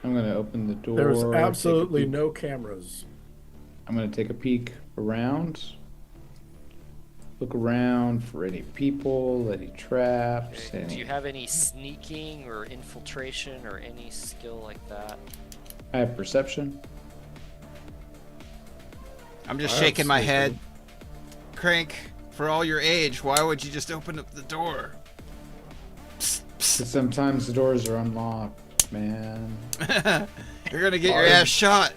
gonna open the door. There's take a absolutely peek. no cameras. I'm gonna take a peek around. Look around for any people, any traps. Okay. Do Any... you have any sneaking or infiltration or any skill like that? I have perception. I'm just I shaking my head. absolutely- Crank, for all your age, why would you just open up the door? But sometimes the doors are unlocked, man. You're gonna get your ass shot.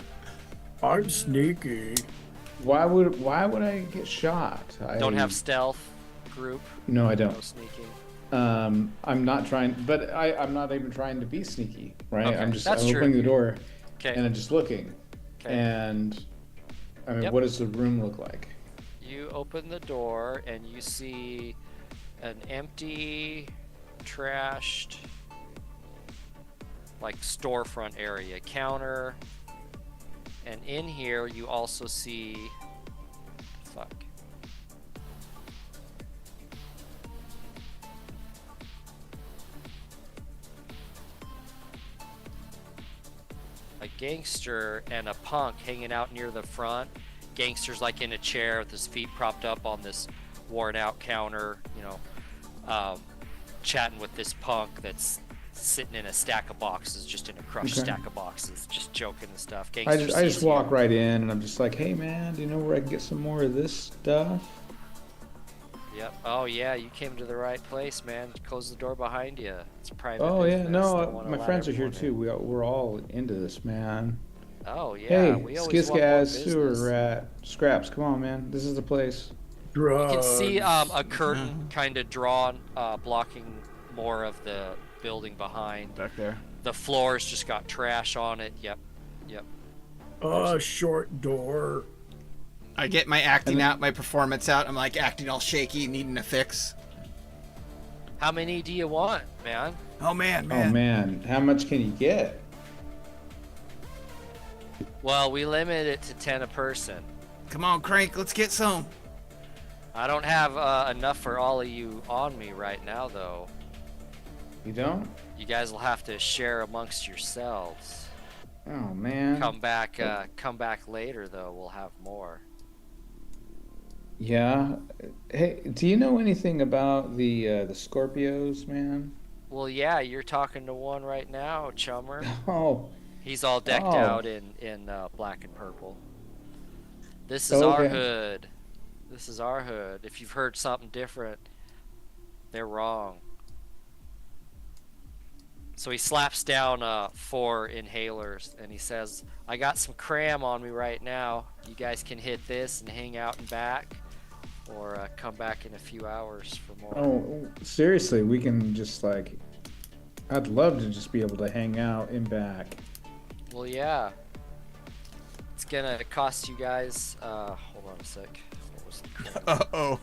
I'm sneaky. Why would I get shot? Don't have stealth group, No, I no don't. sneaking. I'm not trying, but I'm not even trying to be sneaky, right? Okay, I'm just that's I'm true. opening the door Okay. and I'm just looking. Okay. And I mean, Yep. what does the room look like? You open the door and you see an empty, trashed, like storefront area, counter, and in here you also see, fuck. A gangster and a punk hanging out near the front. Gangster's like in a chair with his feet propped up on this worn out counter, you know, chatting with this punk that's sitting in a stack of boxes, just in a crushed Okay. stack of boxes, just joking and stuff. I Gangster just sees you. walk right in and I'm just like, hey man, do you know where I can get some more of this stuff? Yep. Yep. Oh yeah, you came to the right place, man. Close the door behind you. It's private Oh yeah, business. no, Don't wanna my let friends are here everyone too. in. We're all into this, man. Oh yeah, Hey, we always want more Skizgaz, Sewer business. Rat, Scraps, come on, man. This is the place. You can see Drugs. a curtain kind of drawn, blocking more of the building behind. Back there. The floors just got trash on it. Yep. A short door. I get my acting And then- out, my performance out. I'm like acting all shaky, needing a fix. How many do you want, man? Oh man. Oh man, how much can you get? Well, we limit it to 10 a person. Come on, Crank, let's get some. I don't have enough for all of you on me right now, though. You don't? You guys will have to share amongst yourselves. Oh man. Come back later, though. We'll have more. Yeah. Hey, do you know anything about the Scorpios, man? Well, yeah, you're talking to one right now, Chummer. Oh, He's all decked Oh. out in black and purple. This is our Okay. hood. This is our hood. If you've heard something different, they're wrong. So he slaps down 4 inhalers and he says, I got some cram on me right now. You guys can hit this and hang out and back, or come back in a few hours for more. oh, seriously, we can just like, I'd love to just be able to hang out in back. Well, yeah. It's gonna cost you guys, hold on a sec. What was the cram? Uh-oh.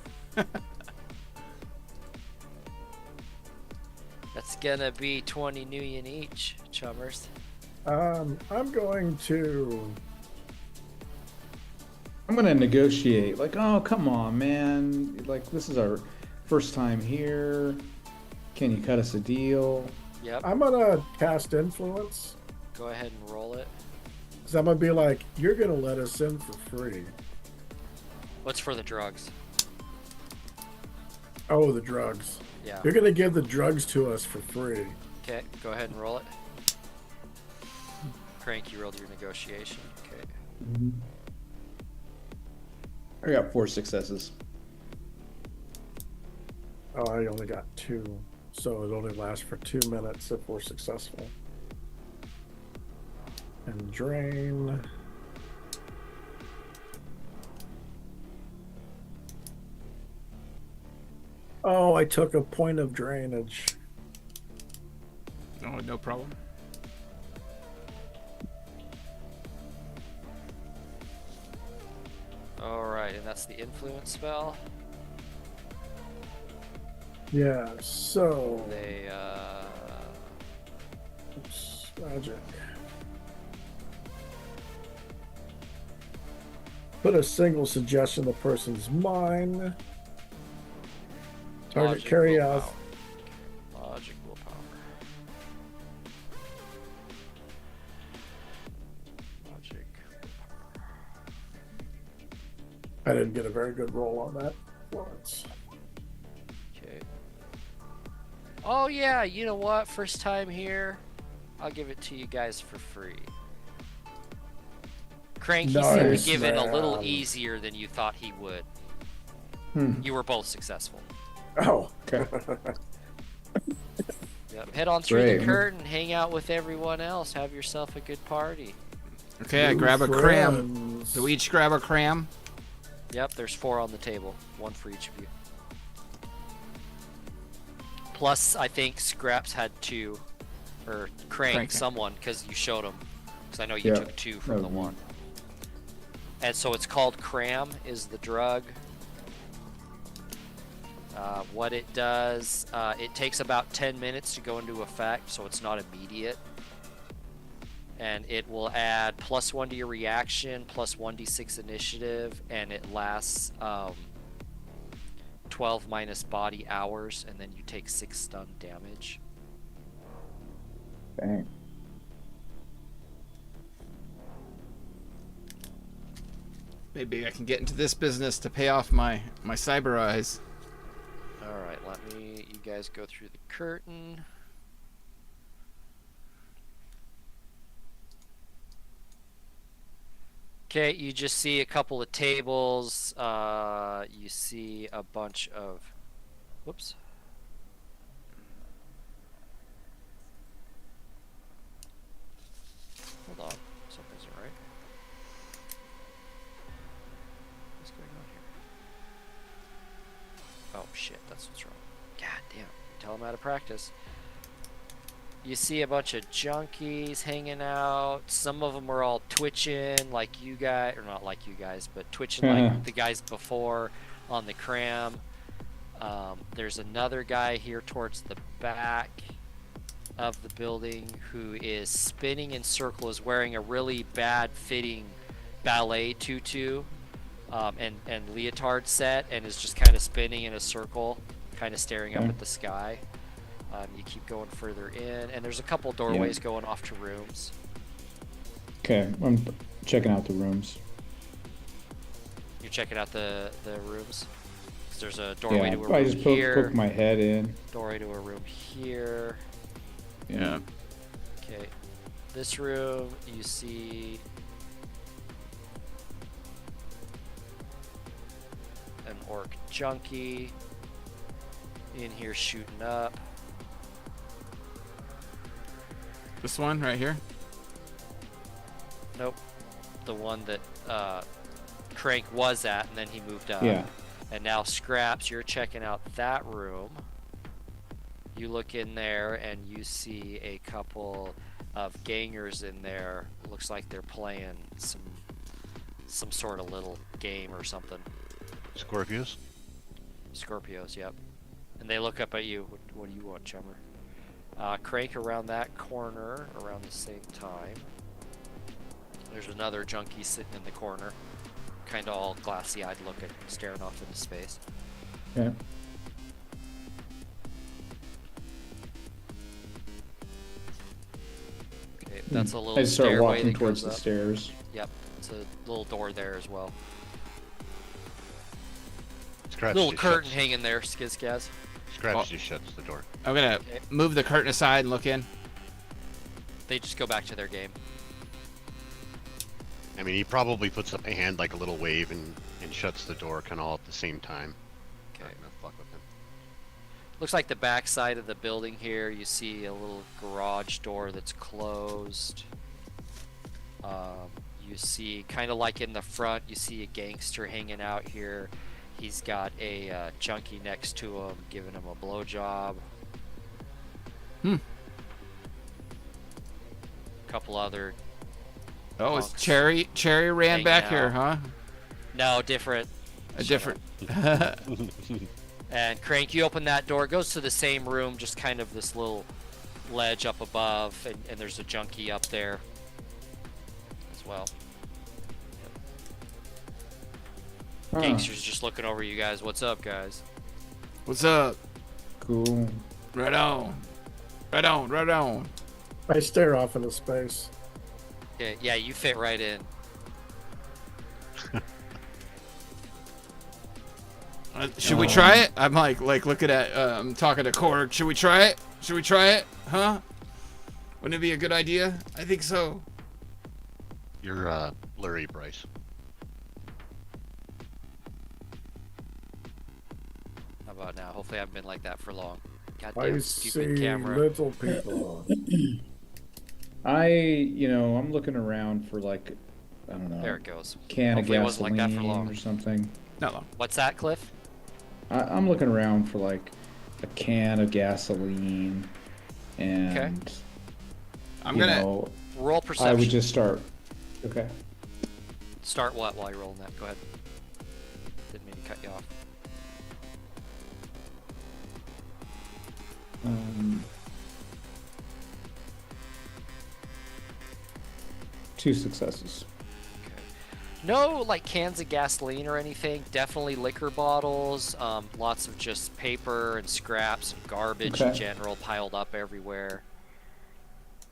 That's gonna be 20 Nuyen each, Chummers. I'm going to. I'm gonna negotiate. Like, oh, come on, man. Like, this is our first time here. Can you cut us a deal? Yep, I'm gonna cast influence. go ahead and roll it. Cause I'm gonna be like, you're gonna let us in for free. What's for the drugs? Oh, the drugs. Yeah. You're gonna give the drugs to us for free. Okay, go ahead and roll it. Crank, you rolled your negotiation. Okay. I got 4 successes. Oh, I only got 2, so it only lasts for 2 minutes if we're successful. And drain. Oh, I took a point of drainage. Oh, no problem. Alright, and that's the influence spell. Yeah, so They, oops, magic. Put a single suggestion in the person's mind. Target logic, carry willpower. out. Logic, willpower. Logic, willpower. I didn't get a very good roll on that. Florence. Okay. Oh yeah, you know what? First time here, I'll give it to you guys for free. Cranky seemed Nice, to give in a little man. easier than you thought he would. Hmm. You were both successful. Oh, Okay. Yep. Head on through Great. the curtain, hang out with everyone else, have yourself a good party. Okay, I new grab a cram. friends. Do we each grab a cram? Yep, there's 4 on the table, 1 for each of you. Plus, I think Scraps had 2, or Crank. Someone, because you showed him. Because I know you Yeah. took 2 from the Okay. 1. And so it's called Cram, is the drug. What it does, it takes about 10 minutes to go into effect, so it's not immediate. And it will add +1 to your reaction, +1d6 initiative, and it lasts 12 minus body hours, and then you take 6 stun damage. Dang. Maybe I can get into this business to pay off my cyber eyes. Alright, let me, you guys go through the curtain. Okay, you just see a couple of tables. You see a bunch of. Whoops. Hold on. Something isn't right. What's going on here? Oh shit, that's what's wrong. God damn. Tell them how to practice. You see a bunch of junkies hanging out. Some of them are all twitching like you guys, or not like you guys, but twitching like the guys before on the cram. There's another guy here towards the back of the building who is spinning in circles, wearing a really bad fitting ballet tutu and leotard set, and is just kind of spinning in a circle, kind of staring up at the sky. You keep going further in, and there's a couple doorways going off to rooms. Okay, I'm checking out the rooms. You're checking out the rooms? 'Cause there's a doorway to a room I just here. poke my head in. Doorway to a room here. Yeah. Okay. This room, you see an orc junkie in here shooting up. This one right here. Nope. The one that Crank was at, and then he moved up. Yeah. And now Scraps, you're checking out that room. You look in there and you see a couple of gangers in there. Looks like they're playing some sort of little game or something. Scorpios? Scorpios, yep. And they look up at you. What do you want, Chummer? Crank around that corner around the same time. There's another junkie sitting in the corner, kind of all glassy-eyed looking, staring off into space. Okay. Okay, that's a little I just start stairway walking that towards goes the up. stairs. Yep, it's a little door there as well. Scratch Little just curtain shuts- hanging there, Skizkaz. Scratch Oh. just shuts the door. I'm gonna move the curtain aside and look in. They just go back to their game. I mean, he probably puts up a hand like a little wave and shuts the door kind of all at the same time. Okay. Not gonna fuck with him. Looks like the back side of the building here, you see a little garage door that's closed. You see, kind of like in the front, you see a gangster hanging out here. He's got a junkie next to him, giving him a blowjob. Couple other. Oh, it's punks Cherry ran hanging back here, out. huh? No, different. A different. And Crank, you open that door, it goes to the same room, just kind of this little ledge up above, and there's a junkie up there as well. Huh. Gangster's just looking over you guys. What's up, guys? What's up? Cool. Right on. Right on. Right on. I stare off into space. Okay, yeah, you fit right in. Should we try it? I'm like looking at I'm talking to Korg. Should we try it? Should we try it? Huh? Wouldn't it be a good idea? I think so. You're blurry, Bryce. How about now? Hopefully I haven't been like that for long. I Goddamn stupid see camera. little people. I'm looking around for like, I don't know, There it goes. can of Hopefully it wasn't gasoline like that for long. or something. No. What's that, Cliff? I'm looking around for like a can of gasoline, and I'm you gonna. know, Roll perception. I would just start. Okay. Start what while you're rolling that? Go ahead. Didn't mean to cut you off. 2 successes. No, like cans of gasoline or anything. Definitely liquor bottles. Lots of just paper and scraps and garbage in Okay. general piled up everywhere.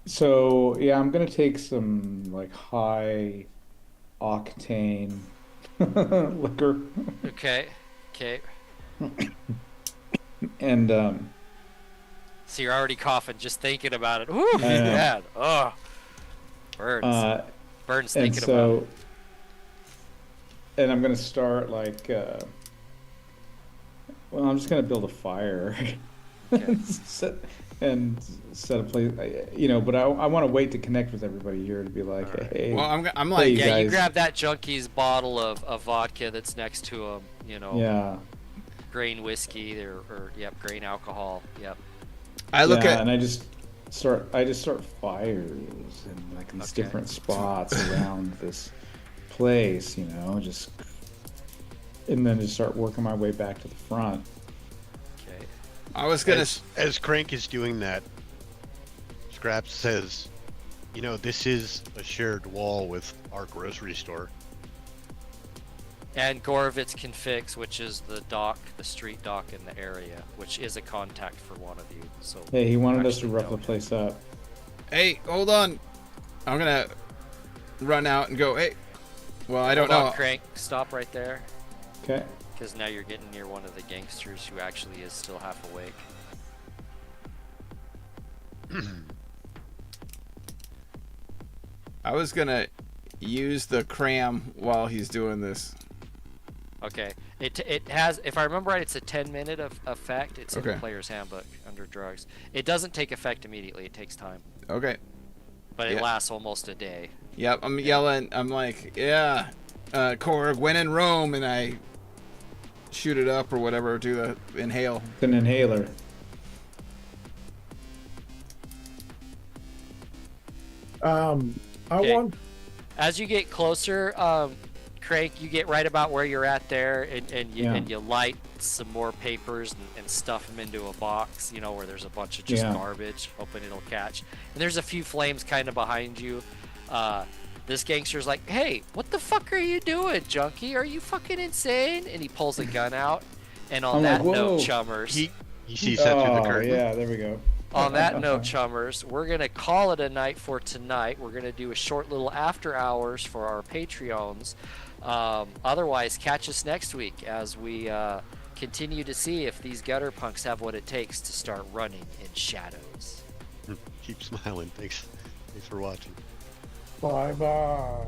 So yeah, I'm gonna take some like high octane liquor, Okay. Okay. and So you're already coughing just thinking about it. Woo, I know. man. Oh. Burns. Burns and thinking about it. so and I'm gonna start like. Well, I'm just gonna build a fire. Okay. and set a place, but I want to wait to connect with everybody here to be like, All right. hey. Well, I'm Hey, like, you Yeah, you guys. grab that junkie's bottle of vodka that's next to him. Yeah. Grain whiskey or yep, grain alcohol. Yep. I look yeah, at. and I just start fires in like these Okay. different spots around this place, just and then just start working my way back to the front. Okay. I was gonna. As Crank is doing that, Scraps says, this is a shared wall with our grocery store. And Gorovitz can fix, which is the street dock in the area, which is a contact for one of you. So Hey, he wanted us to actually rough the know. place up. Hey, hold on. I'm gonna run out and go. Hey. Well, I don't Hold know. on, Crank, stop right there, Okay. because now you're getting near one of the gangsters who actually is still half awake. I was gonna use the cram while he's doing this. Okay. It has, if I remember right, it's a 10-minute effect. It's in the Okay. player's handbook under drugs. It doesn't take effect immediately. It takes time, Okay. but it Yeah. lasts almost a day. Yep. I'm yelling. I'm like, yeah, Korg, when in Rome, and I shoot it up or whatever. Do the inhale. It's an inhaler. I Okay. want. As you get closer, Craig, you get right about where you're at there, and you light some more papers and stuff them into a box, where there's a bunch of just garbage, hoping it'll catch. And there's a few flames kind of behind you. This gangster's like, "Hey, what the fuck are you doing, junkie? Are you fucking insane?" And he pulls a gun out. And on I'm that like, note, "Whoa." chummers. He sees that through the curtain. Yeah, there we go. On that note, chummers, we're going to call it a night for tonight. We're going to do a short little after hours for our Patreons. Otherwise, catch us next week as we continue to see if these gutter punks have what it takes to start running in shadows. Keep smiling. Thanks for watching. Bye bye.